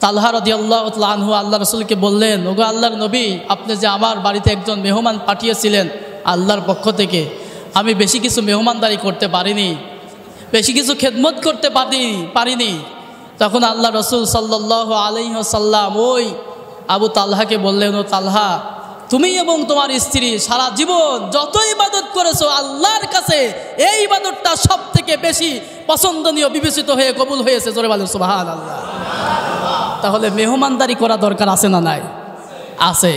তালহা রাদিয়াল্লাহু তাআলা আনহু আল্লাহ রসুলকে বললেন, ওগো আল্লাহর নবী, আপনি যে আমার বাড়িতে একজন মেহমান পাঠিয়েছিলেন আল্লাহর পক্ষ থেকে, আমি বেশি কিছু মেহমানদারি করতে পারিনি, বেশি কিছু খেদমত করতে পারিনি। তখন আল্লাহ রসুল সাল্লাল্লাহু আলাইহি ওয়াসাল্লাম ওই আবু তালহাকে বললেন, ও তালহা, তুমি এবং তোমার স্ত্রী সারা জীবন যত ইবাদত করেছো আল্লাহর কাছে এই ইবাদতটা সব থেকে বেশি পছন্দনীয় বিবেচিত হয়ে কবুল হয়েছে। জোরে বলেন সুবহানাল্লাহ। তাহলে মেহমানদারি করা দরকার আছে না নাই? আছে।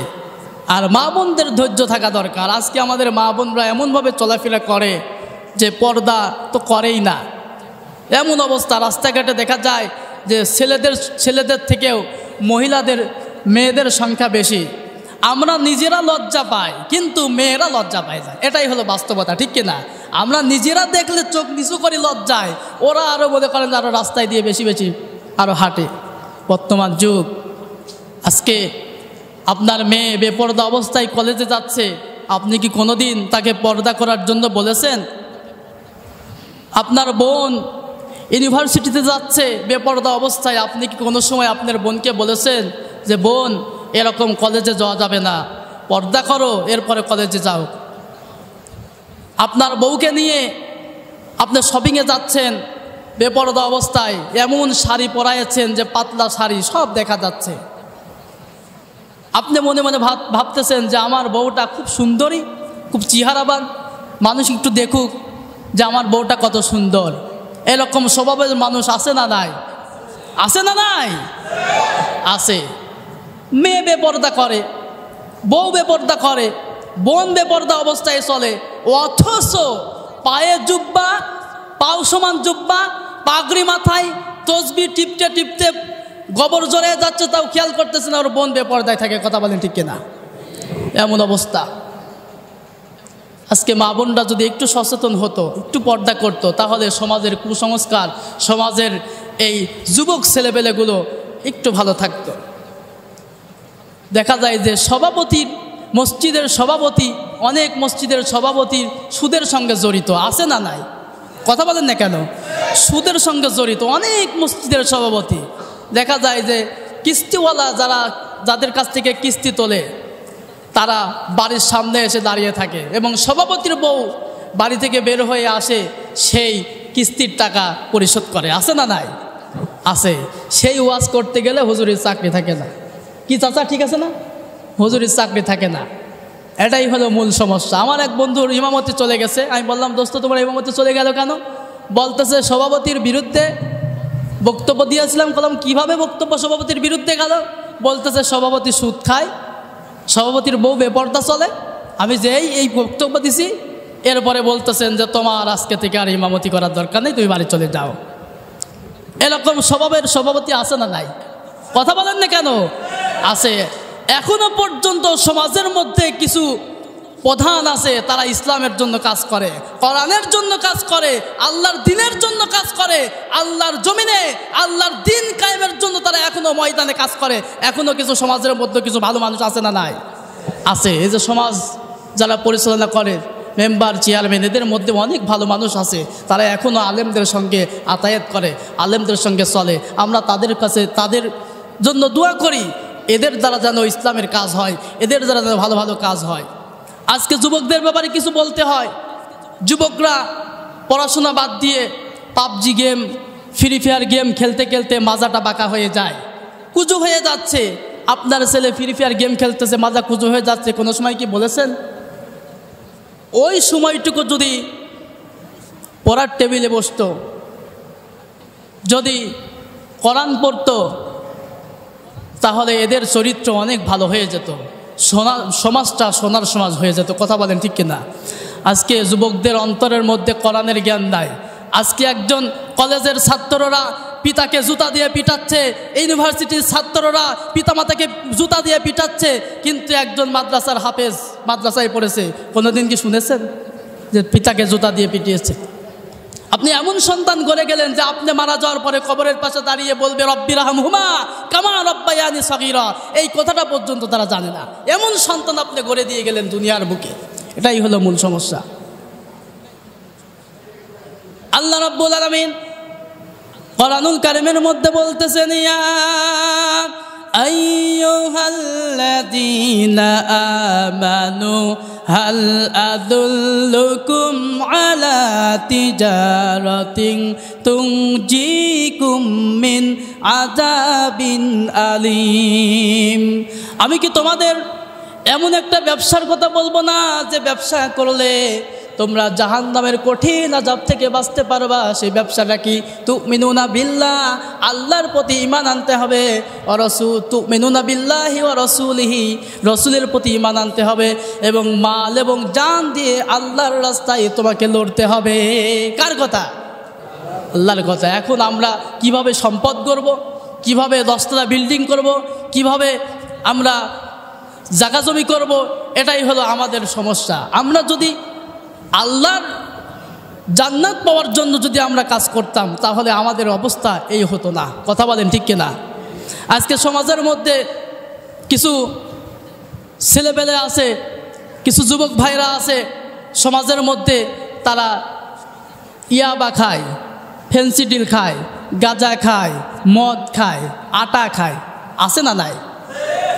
আর মা বোনদের ধৈর্য থাকা দরকার। আজকে আমাদের মা বোনরা এমনভাবে চলাফেরা করে যে পর্দা তো করেই না, এমন অবস্থা। রাস্তাঘাটে দেখা যায় যে ছেলেদের থেকেও মেয়েদের সংখ্যা বেশি। আমরা নিজেরা লজ্জা পাই, কিন্তু মেয়েরা লজ্জা পায় না। এটাই হলো বাস্তবতা, ঠিক কিনা? আমরা নিজেরা দেখলে চোখ নিচু করি লজ্জায়, ওরা আরও মনে করেন আরও রাস্তায় দিয়ে বেশি আরও হাঁটে। বর্তমান যুগ। আজকে আপনার মেয়ে বেপর্দা অবস্থায় কলেজে যাচ্ছে, আপনি কি কোনোদিন তাকে পর্দা করার জন্য বলেছেন? আপনার বোন ইউনিভার্সিটিতে যাচ্ছে বেপর্দা অবস্থায়, আপনি কি কোনো সময় আপনার বোনকে বলেছেন যে বোন, এরকম কলেজে যাওয়া যাবে না, পর্দা করো, এরপরে কলেজে যাও? আপনার বউকে নিয়ে আপনি শপিংয়ে যাচ্ছেন বেপর্দা অবস্থায়, এমন শাড়ি পরাইছেন যে পাতলা শাড়ি সব দেখা যাচ্ছে, আপনি মনে মনে ভাবতেছেন যে আমার বউটা খুব সুন্দরী, খুব চেহারাবান, মানুষ একটু দেখুক যে আমার বউটা কত সুন্দর। এরকম স্বভাবের মানুষ আছে না নাই? আছে না নাই? আছে। মেয়ে বেপরদা করে, বউ বেপরদা করে, বোন বেপরদা অবস্থায় চলে, অথচ পায়ে জুব্বা, পাও সমান জুব্বা, পাগড়ি মাথায়, তসবি টিপতে টিপতে গোবর জড়িয়ে যাচ্ছে, তাও খেয়াল করতেছে না ওর বোন বেপরদায় থাকে। কথা বলেন ঠিক কিনা? এমন অবস্থা। আজকে মা বোনরা যদি একটু সচেতন হতো, একটু পর্দা করতো, তাহলে সমাজের কুসংস্কার, সমাজের এই যুবক ছেলেপেলেগুলো একটু ভালো থাকতো। দেখা যায় যে মসজিদের সভাপতি, অনেক মসজিদের সভাপতির সুদের সঙ্গে জড়িত, আছে না নাই? কথা বলেন না কেন? সুদের সঙ্গে জড়িত অনেক মসজিদের সভাপতি। দেখা যায় যে কিস্তিওয়ালা যাদের কাছ থেকে কিস্তি তোলে, তারা বাড়ির সামনে এসে দাঁড়িয়ে থাকে এবং সভাপতির বউ বাড়ি থেকে বের হয়ে আসে, সেই কিস্তির টাকা পরিশোধ করে। আছে না নাই? আছে। সেই ওয়াজ করতে গেলে হুজুরের চাকরি থাকে না। কি চাচা ঠিক আছে না? হুজুরের চাকরি থাকে না। এটাই হলো মূল সমস্যা। আমার এক বন্ধুর ইমামতি চলে গেছে। আমি বললাম, দোস্ত তোমার ইমামতি চলে গেল কেন? বলতেছে সভাপতির বিরুদ্ধে বক্তব্য দিয়েছিলাম। বললাম কিভাবে বক্তব্য সভাপতির বিরুদ্ধে গেল? বলতেছে সভাপতি সুদ খায়, সভাপতির বউ বেপরদা চলে। আমি যেই এই বক্তব্য দিছি, এরপরে বলতেছেন যে তোমার আজকে থেকে আর ইমামতি করার দরকার নেই, তুমি বাড়ি চলে যাও। এরকম স্বভাবের সভাপতি আছে না নাই? কথা বলেন না কেন? আছে। এখনো পর্যন্ত সমাজের মধ্যে কিছু প্রধান আছে, তারা ইসলামের জন্য কাজ করে, কোরআনের জন্য কাজ করে, আল্লাহর দ্বীনের জন্য কাজ করে, আল্লাহর জমিনে আল্লাহর দ্বীন কায়েমের জন্য তারা এখনো ময়দানে কাজ করে। এখনো কিছু সমাজের মধ্যে কিছু ভালো মানুষ আছে না নাই? আছে। এই যে সমাজ যারা পরিচালনা করে, মেম্বার, চেয়ারম্যান, এদের মধ্যে অনেক ভালো মানুষ আছে। তারা এখনও আলেমদের সঙ্গে আতায়াত করে, আলেমদের সঙ্গে চলে। আমরা তাদের কাছে, তাদের জন্য দোয়া করি, এদের দ্বারা যেন ইসলামের কাজ হয়, এদের দ্বারা যেন ভালো ভালো কাজ হয়। আজকে যুবকদের ব্যাপারে কিছু বলতে হয়। যুবকরা পড়াশোনা বাদ দিয়ে PUBG game, free fire game খেলতে খেলতে মাজাটা বাঁকা হয়ে যায়, কুজো হয়ে যাচ্ছে। আপনার ছেলে ফ্রি ফায়ার গেম খেলতেছে, মাজা কুজো হয়ে যাচ্ছে, কোনো সময় কি বলেছেন? ওই সময়টুকু যদি পড়ার টেবিলে বসতো, যদি কোরআন পড়তো, তাহলে এদের চরিত্র অনেক ভালো হয়ে যেত, সমাজটা সোনার সমাজ হয়ে যেত। কথা বলেন ঠিক কিনা? আজকে যুবকদের অন্তরের মধ্যে কোরআনের জ্ঞান নাই। আজকে একজন কলেজের ছাত্ররা পিতাকে জুতা দিয়ে পিটাচ্ছে, ইউনিভার্সিটির ছাত্ররা পিতামাতাকে জুতা দিয়ে পিটাচ্ছে, কিন্তু একজন মাদ্রাসার হাফেজ মাদ্রাসায় পড়েছে, কোনোদিন কি শুনেছেন যে পিতাকে জুতা দিয়ে পিটিয়েছে? আপনি এমন সন্তান গড়ে গেলেন যে আপনি মারা যাওয়ার পরে কবরের পাশে দাঁড়িয়ে বলবে রব্বি রাহমহুমা কামা রাব্বায়ানি সগীরা। এই কথাটা পর্যন্ত তারা জানে না। এমন সন্তান আপনি গড়ে দিয়ে গেলেন দুনিয়ার বুকে। এটাই হলো মূল সমস্যা। আল্লাহ রাব্বুল আলামিন কোরআনুল কারীমের মধ্যে বলতেছেন, ইয়া আইয়ুহাল্লাযীনা আমানু হাল আদুল্লুকুম আলা তিজারাতিন তুনজিকুম মিন আযাবিন আলীম। আমি কি তোমাদের এমন একটা ব্যবসার কথা বলবো না, যে ব্যবসা করলে তোমরা জাহান্নামের কঠিন আযাব থেকে বাঁচতে পারবা? সেই ব্যবসাটা কি? তুমিনুনা বিল্লাহ, আল্লাহর প্রতি ঈমান আনতে হবে। তুমিনুনা বিল্লাহি ওয়া রাসূলিহি, রাসূলের প্রতি ঈমান আনতে হবে, এবং মাল এবং জান দিয়ে আল্লাহর রাস্তায় তোমাকে লড়তে হবে। কার কথা? আল্লাহর কথা। এখন আমরা কিভাবে সম্পদ গড়ব, কিভাবে 10তলা বিল্ডিং করব, কিভাবে আমরা জায়গা জমি করব, এটাই হলো আমাদের সমস্যা। আমরা যদি আল্লাহর জান্নাত পাওয়ার জন্য যদি আমরা কাজ করতাম, তাহলে আমাদের অবস্থা এই হতো না। কথা বলেন ঠিক কিনা? আজকে সমাজের মধ্যে কিছু ছেলেপেলে আছে, কিছু যুবক ভাইরা আছে সমাজের মধ্যে, তারা ইয়াবা খায়, ফেন্সিডিল খায়, গাঁজা খায়, মদ খায়, আটা খায়। আছে না নাই?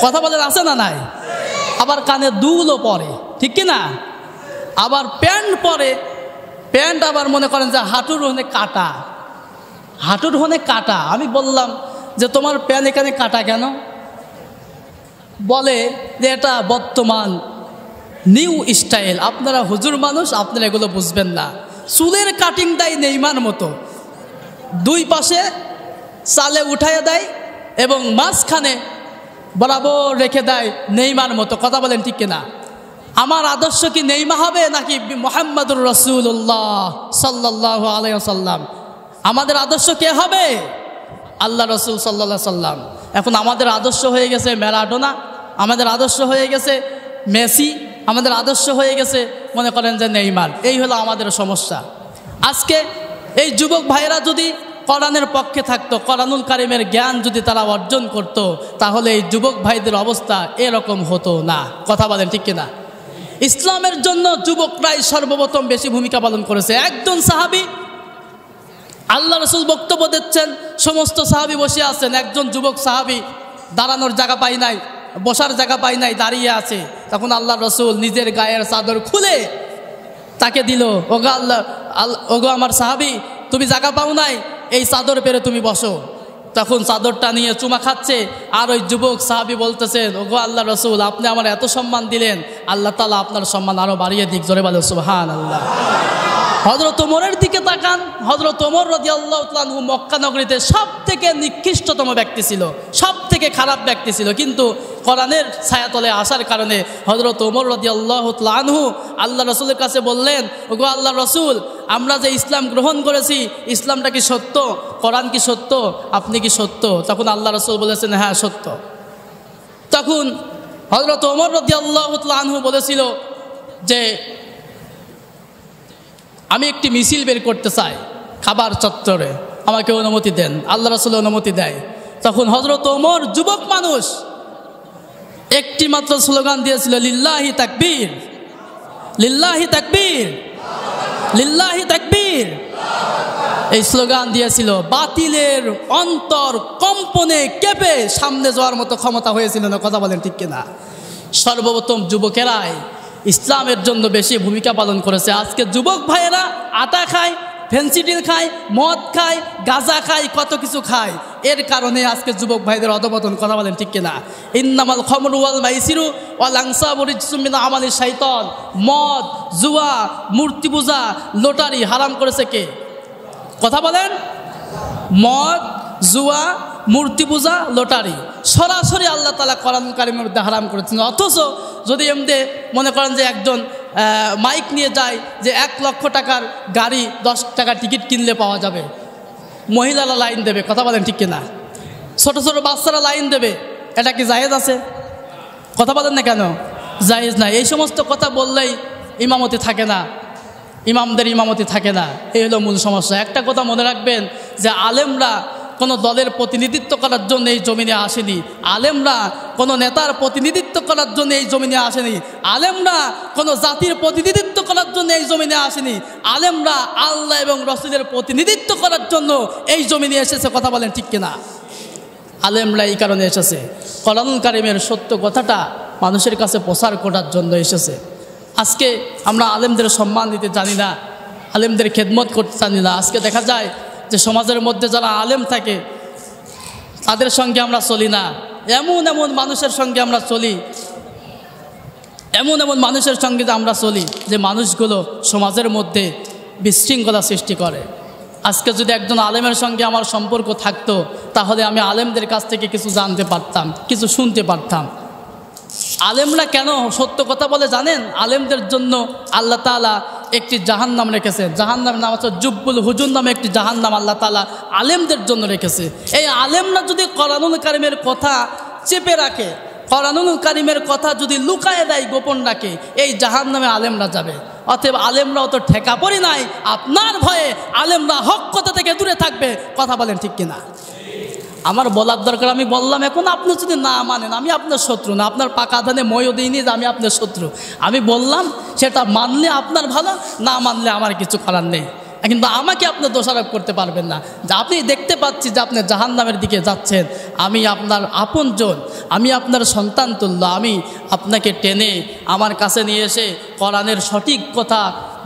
কথা বলেন আছে না নাই? আবার কানে দুলও পরে, ঠিক কিনা? আবার প্যান্ট পরে, প্যান্ট আবার মনে করেন যে হাঁটুর হনে কাটা, হাঁটুর হনে কাটা। আমি বললাম যে তোমার প্যান্ট এখানে কাটা কেন? বলে যে এটা বর্তমান নিউ স্টাইল, আপনারা হুজুর মানুষ, আপনারা এগুলো বুঝবেন না। চুলের কাটিং দেয় নেইমার মতো, দুই পাশে চালে উঠাইয়া দেয় এবং মাঝখানে বরাবর রেখে দেয় নেইমার মতো। কথা বলেন ঠিক কিনা? আমার আদর্শ কি নেইমা হবে নাকি মুহাম্মাদুর রাসূলুল্লাহ সাল্লাল্লাহু আলাইহি ওয়াসাল্লাম? আমাদের আদর্শ কে হবে? আল্লাহ রসুল সাল্লাল্লাহু আলাইহি ওয়াসাল্লাম। এখন আমাদের আদর্শ হয়ে গেছে ম্যারাডোনা, আমাদের আদর্শ হয়ে গেছে মেসি, আমাদের আদর্শ হয়ে গেছে মনে করেন যে নেইমার। এই হলো আমাদের সমস্যা। আজকে এই যুবক ভাইয়েরা যদি কোরআনের পক্ষে থাকতো, কোরআনুল কারিমের জ্ঞান যদি তারা অর্জন করত, তাহলে এই যুবক ভাইদের অবস্থা এরকম হতো না। কথা বলেন ঠিক কিনা? ইসলামের জন্য যুবকরাই সর্বপ্রথম বেশি ভূমিকা পালন করেছে। একজন সাহাবী, আল্লাহ রসুল বক্তব্য দিচ্ছেন, সমস্ত সাহাবী বসে আছেন, একজন যুবক সাহাবী দাঁড়ানোর জায়গা পাই নাই, বসার জায়গা পাই নাই, দাঁড়িয়ে আছে। তখন আল্লাহ রসুল নিজের গায়ের চাদর খুলে তাকে দিল, ওগো আমার সাহাবী, তুমি জায়গা পাও নাই, এই চাদর পেরে তুমি বসো। তখন চাদরটা নিয়ে চুমা খাচ্ছে, আর ওই যুবক সাহাবী বলতেছেন, ওগো আল্লাহ রসুল, আপনি আমার এত সম্মান দিলেন, আল্লাহ তাআলা আপনার সম্মান আরো বাড়িয়ে দিক। জোরে বলেন সুবহানাল্লাহ। হযরত ওমরের দিকে তাকান, হযরত ওমর রাদিয়াল্লাহু তাআলা আনহু মক্কা নগরীতে সব থেকে নিকৃষ্টতম ব্যক্তি ছিল, সব থেকে খারাপ ব্যক্তি ছিল, কিন্তু কোরআনের ছায়াতলে আসার কারণে হযরত ওমর রাদিয়াল্লাহু তাআলা আনহু আল্লাহ রসুলের কাছে বললেন, ওগো আল্লাহ রসুল, আমরা যে ইসলাম গ্রহণ করেছি, ইসলামটা কি সত্য? কোরআন কি সত্য? আপনি কি সত্য? তখন আল্লাহ রসুল বলেছেন, হ্যাঁ সত্য। তখন হযরত ওমর রাদিয়াল্লাহু তাআলা আনহু বলেছিল যে আমি একটি মিছিল বের করতে চাই খাবার চত্বরে, আমাকে অনুমতি দেন। আল্লাহ রসুল অনুমতি দেয়। তখন হযরত ওমর যুবক মানুষ একটি মাত্র স্লোগান দিয়েছিল, লিল্লাহি তাকবীর, লিল্লাহি তাকবীর, লিল্লাহি তাকবীর। এই স্লোগান দিয়েছিল। বাতিলের অন্তর কম্পনে কেঁপে সামনে যাওয়ার মতো ক্ষমতা হয়েছিল না। কথা বলেন ঠিক কিনা? সর্বপ্রথম যুবকেরাই ইসলামের জন্য বেশি ভূমিকা পালন করেছে। আজকে যুবক ভাইয়েরা আটা খায়, ফেন্সিডিল খায়, মদ খায়, গাঁজা খায়, কত কিছু খায়। এর কারণে আজকে যুবক ভাইদের অধপতন। কথা বলেন ঠিক কিনা? ইন্নামাল খামরু ওয়াল মাইসিরু ওয়াল আনসাবু রিজসুম মিন আমালিশ শাইতান। মদ, জুয়া, মূর্তি পূজা, লটারি হারাম করেছে কে? কথা বলেন। মদ, জুয়া, মূর্তি পূজা, লটারি সরাসরি আল্লাহ তাআলা কোরআন কারীমের মধ্যে হারাম করেছেন। অথচ যদি এমনি মনে করেন যে একজন মাইক নিয়ে যায় যে 1 লক্ষ টাকার গাড়ি 10 টাকা টিকিট কিনলে পাওয়া যাবে, মহিলারা লাইন দেবে। কথা বলেন ঠিক কিনা? ছোট ছোট বাচ্চারা লাইন দেবে, এটা কি জায়েজ আছে? কথা বলেন না কেন? জায়েজ না। এই সমস্ত কথা বললেই ইমামতি থাকে না, ইমামদের ইমামতি থাকে না। এই হলো মূল সমস্যা। একটা কথা মনে রাখবেন যে আলেমরা কোনো দলের প্রতিনিধিত্ব করার জন্য এই জমিনে আসেনি, আলেমরা কোনো নেতার প্রতিনিধিত্ব করার জন্য এই জমিনে আসেনি, আলেমরা কোনো জাতির প্রতিনিধিত্ব করার জন্য এই জমিনে আসেনি, আলেমরা আল্লাহ এবং রসুলের প্রতিনিধিত্ব করার জন্য এই জমিনে এসেছে। কথা বলেন ঠিক কিনা? আলেমরা এই কারণে এসেছে, কোরআনুল কারীমের সত্য কথাটা মানুষের কাছে প্রচার করার জন্য এসেছে। আজকে আমরা আলেমদের সম্মান দিতে জানি না, আলেমদের খেদমত করতে জানি না। আজকে দেখা যায় যে সমাজের মধ্যে যারা আলেম থাকে তাদের সঙ্গে আমরা চলি না। এমন এমন মানুষের সঙ্গে আমরা চলি, এমন এমন মানুষের সঙ্গে যে আমরা চলি যে মানুষগুলো সমাজের মধ্যে বিশৃঙ্খলা সৃষ্টি করে। আজকে যদি একজন আলেমের সঙ্গে আমার সম্পর্ক থাকতো, তাহলে আমি আলেমদের কাছ থেকে কিছু জানতে পারতাম, কিছু শুনতে পারতাম। আলেমরা কেন সত্য কথা বলে জানেন? আলেমদের জন্য আল্লাহ তাআলা একটি জাহান্নাম রেখেছে। জাহান্নামের নাম হচ্ছে জুব্বুল হুজুর নামে একটি জাহান্নাম আল্লাহ তাআলা আলেমদের জন্য রেখেছে। এই আলেমরা যদি কোরআনুল কারীমের কথা চেপে রাখে, কোরআনুল কারীমের কথা যদি লুকায় দেয়, গোপন রাখে, এই জাহান্নামে আলেমরা যাবে। অতএব আলেমরাও তো ঠেকা পড়ি নাই, আপনার ভয়ে আলেমরা হক কথা থেকে দূরে থাকবে। কথা বলেন ঠিক কিনা? আমার বলার দরকার আমি বললাম। এখন আপনি যদি না মানেন, আমি আপনার শত্রু না, আপনার পাকা ধানে ময়ও দিইনি যে আমি আপনার শত্রু। আমি বললাম, সেটা মানলে আপনার ভালো, না মানলে আমার কিছু করার নেই। কিন্তু আমাকে আপনি দোষারোপ করতে পারবেন না যে আপনি দেখতে পাচ্ছি যে আপনি জাহান্নামের দিকে যাচ্ছেন, আমি আপনার আপনজন, আমি আপনার সন্তান তুল্য, আমি আপনাকে টেনে আমার কাছে নিয়ে এসে কোরআনের সঠিক কথা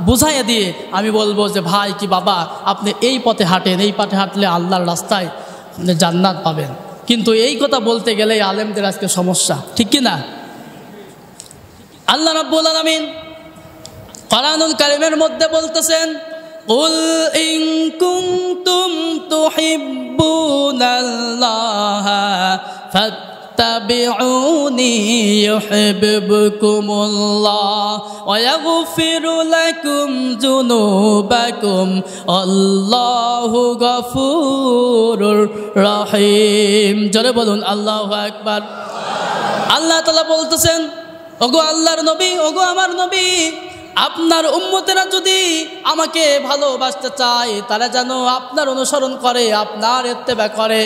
বুঝাইয়ে দিয়ে আমি বলবো যে ভাই কি বাবা, আপনি এই পথে হাঁটেন, এই পথে হাঁটলে আল্লাহর রাস্তায় আপনি জান্নাত পাবেন। কিন্তু এই কথা বলতে গেলেই আলেমদের আজকে সমস্যা, ঠিক কি না? আল্লাহ রাব্বুল আলামিন কোরআনুল কারীমের মধ্যে বলতেছেন, কুল ইন কুনতুম তুহিব্বুনাল্লাহা ফাত্তাবিউনি ইউহিব্বুকুমুল্লাহ ওয়া ইয়াগফির লাকুম যুনুবাকুম আল্লাহু গফুরুর রহিম। জোরে বলুন আল্লাহু আকবার। আল্লাহ তাআলা বলতেছেন, ওগো আল্লাহর নবী, ওগো আমার নবী, আপনার উম্মতেরা যদি আমাকে ভালোবাসতে চায় তারা যেন আপনার অনুসরণ করে, আপনার ইত্তেবা করে,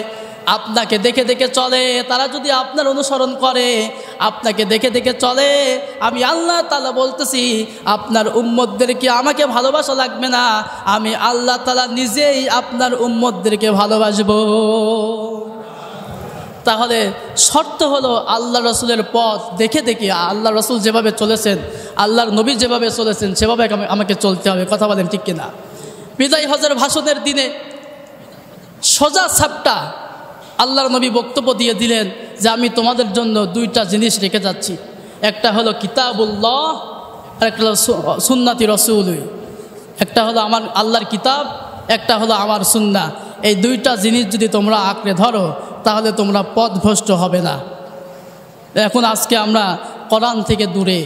আপনাকে দেখে দেখে চলে। তারা যদি আপনার অনুসরণ করে, আপনাকে দেখে দেখে চলে, আমি আল্লাহ তাআলা বলতেছি আপনার উম্মতদেরকে আমাকে ভালোবাসা লাগবে না, আমি আল্লাহ তাআলা নিজেই আপনার উম্মতদেরকে ভালোবাসবো। তাহলে শর্ত হলো আল্লাহ রসুলের পথ দেখে দেখে, আল্লাহ রসুল যেভাবে চলেছেন, আল্লাহর নবী যেভাবে চলেছেন সেভাবে আমাকে চলতে হবে। কথা বলেন ঠিক কিনা? বিদায় হজের ভাষণের দিনে সোজা সাপটা আল্লাহর নবী বক্তব্য দিয়ে দিলেন যে আমি তোমাদের জন্য দুইটা জিনিস রেখে যাচ্ছি, একটা হলো কিতাবুল্লাহ আর একটা হলো সুন্নাতি রসুল। একটা হলো আমার আল্লাহর কিতাব, একটা হলো আমার সুন্নাহ। এই দুইটা জিনিস যদি তোমরা আঁকড়ে ধরো তাহলে তোমরা পথভ্রষ্ট হবে না। এখন আজকে আমরা কোরআন থেকে দূরে।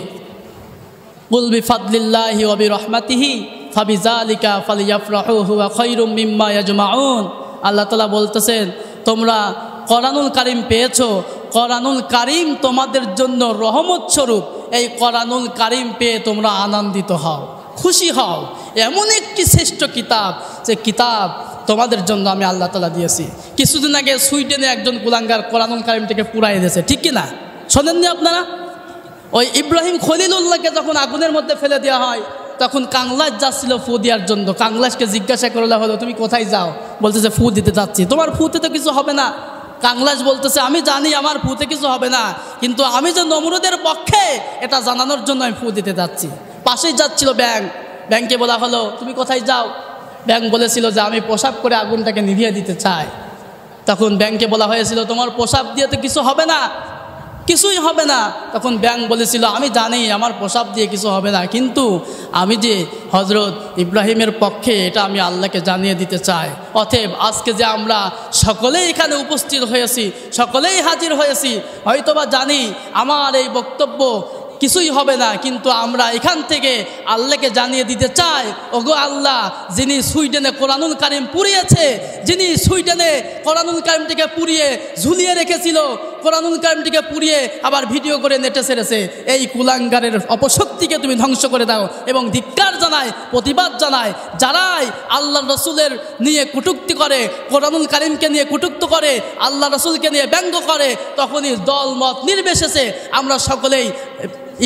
কুল বিফাদলিল্লাহি ওয়া বিরহমাতিহি ফাবিযালিকা ফালইফরাহু হুয়া খায়রুম মিম্মা ইয়াজমাউন। আল্লাহ তাআলা বলতেছেন, তোমরা কোরআনুল কারীম পেয়েছো, কোরআনুল কারীম তোমাদের জন্য রহমত স্বরূপ। এই কোরআনুল কারীম পেয়ে তোমরা আনন্দিত হও, খুশি হও। এমন একটি শ্রেষ্ঠ কিতাব, যে কিতাব তোমাদের জন্য আমি আল্লাহ তাআলা দিয়েছি। কিছুদিন আগে সুইডেনে একজন কুলাঙ্গার কোরআনুল কারীমটাকে পুড়াই দিয়েছে, ঠিক কিনা? শোনেননি আপনারা? ওই ইব্রাহিম খলিলুল্লাহকে যখন আগুনের মধ্যে ফেলে দেওয়া হয় তখন কাংলাস যাচ্ছিল ফু দেওয়ার জন্য। কাংলাসকে জিজ্ঞাসা করলে হলো, তুমি কোথায় যাও? বলতেছে ফু দিতে যাচ্ছি। তোমার ফুতে তো কিছু হবে না। কাংলাস বলতেছে, আমি জানি আমার ফুতে কিছু হবে না, কিন্তু আমি যে নমরুদের পক্ষে এটা জানানোর জন্য আমি ফু দিতে যাচ্ছি। পাশেই যাচ্ছিল ব্যাংকে বলা হলো, তুমি কোথায় যাও? ব্যাং বলেছিল যে আমি প্রসাব করে আগুনটাকে নিভিয়ে দিতে চাই। তখন ব্যাংকে বলা হয়েছিল, তোমার প্রসাব দিয়ে তো কিছু হবে না, কিছুই হবে না। তখন ব্যাং বলেছিল, আমি জানি আমার প্রসাব দিয়ে কিছু হবে না, কিন্তু আমি যে হজরত ইব্রাহিমের পক্ষে এটা আমি আল্লাহকে জানিয়ে দিতে চাই। অতএব আজকে যে আমরা সকলেই এখানে উপস্থিত হয়েছি, সকলেই হাজির হয়েছি, হয়তোবা জানি আমার এই বক্তব্য কিছুই হবে না, কিন্তু আমরা এখান থেকে আল্লাহকে জানিয়ে দিতে চাই, ওগো আল্লাহ, যিনি সুইডেনে কোরআনুল কারীম পুড়িয়েছে, যিনি সুইডেনে কোরআনুল কারীমটিকে পুড়িয়ে ঝুলিয়ে রেখেছিল, কোরআনুল কারীমটিকে পুড়িয়ে আবার ভিডিও করে নেটে ছেড়েছে, এই কুলাঙ্গারের অপশক্তিকে তুমি ধ্বংস করে দাও। এবং ধিক্কার জানায়, প্রতিবাদ জানায়, যারাই আল্লাহ রসুলের নিয়ে কটূক্তি করে, কোরআনুল কারীমকে নিয়ে কটূক্তি করে, আল্লাহ রসুলকে নিয়ে ব্যঙ্গ করে, তখনই দল মত নির্বিশেষে আমরা সকলেই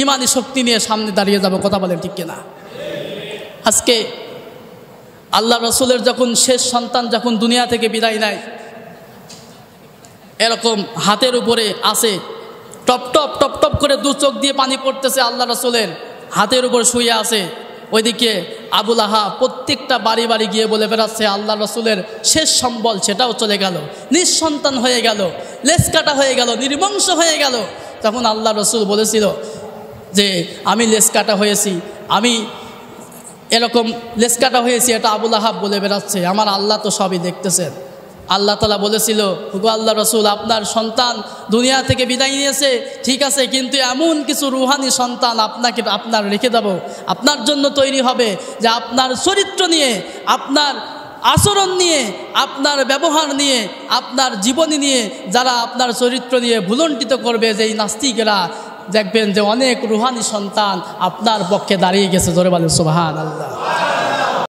ইমানি শক্তি নিয়ে সামনে দাঁড়িয়ে যাব। কথা বলেন ঠিক কিনা? আজকে আল্লাহ রসুলের যখন শেষ সন্তান যখন দুনিয়া থেকে বিদায় নেয়, এরকম হাতের উপরে আসে, টপ টপ টপ টপ করে দু চোখ দিয়ে পানি পড়তেছে, আল্লাহ রসুলের হাতের উপর শুয়ে আছে। ওইদিকে আবু লাহাব প্রত্যেকটা বাড়ি বাড়ি গিয়ে বলে বেড়াচ্ছে, আল্লাহ রসুলের শেষ সম্বল সেটাও চলে গেল, নিঃসন্তান হয়ে গেল, লেজ কাটা হয়ে গেল, নির্বংশ হয়ে গেল। তখন আল্লাহ রসুল বলেছিল যে আমি লেজ কাটা হয়েছি, আমি এরকম লেজ কাটা হয়েছি, এটা আবু লাহাব বলে বেড়াচ্ছে, আমার আল্লাহ তো সবই দেখতেছেন। আল্লাহ তাআলা বলেছিল, গো আল্লাহ রসুল, আপনার সন্তান দুনিয়া থেকে বিদায় নিয়েছে, ঠিক আছে, কিন্তু এমন কিছু রুহানি সন্তান আপনার রেখে দেব, আপনার জন্য তৈরি হবে, যে আপনার চরিত্র নিয়ে, আপনার আচরণ নিয়ে, আপনার ব্যবহার নিয়ে, আপনার জীবনী নিয়ে যারা আপনার চরিত্র নিয়ে ভুলণ্ঠিত করবে, যে এই নাস্তিকেরা, দেখবেন যে অনেক রুহানি সন্তান আপনার পক্ষে দাঁড়িয়ে গেছে। জোরে বলেন সুবহানাল্লাহ।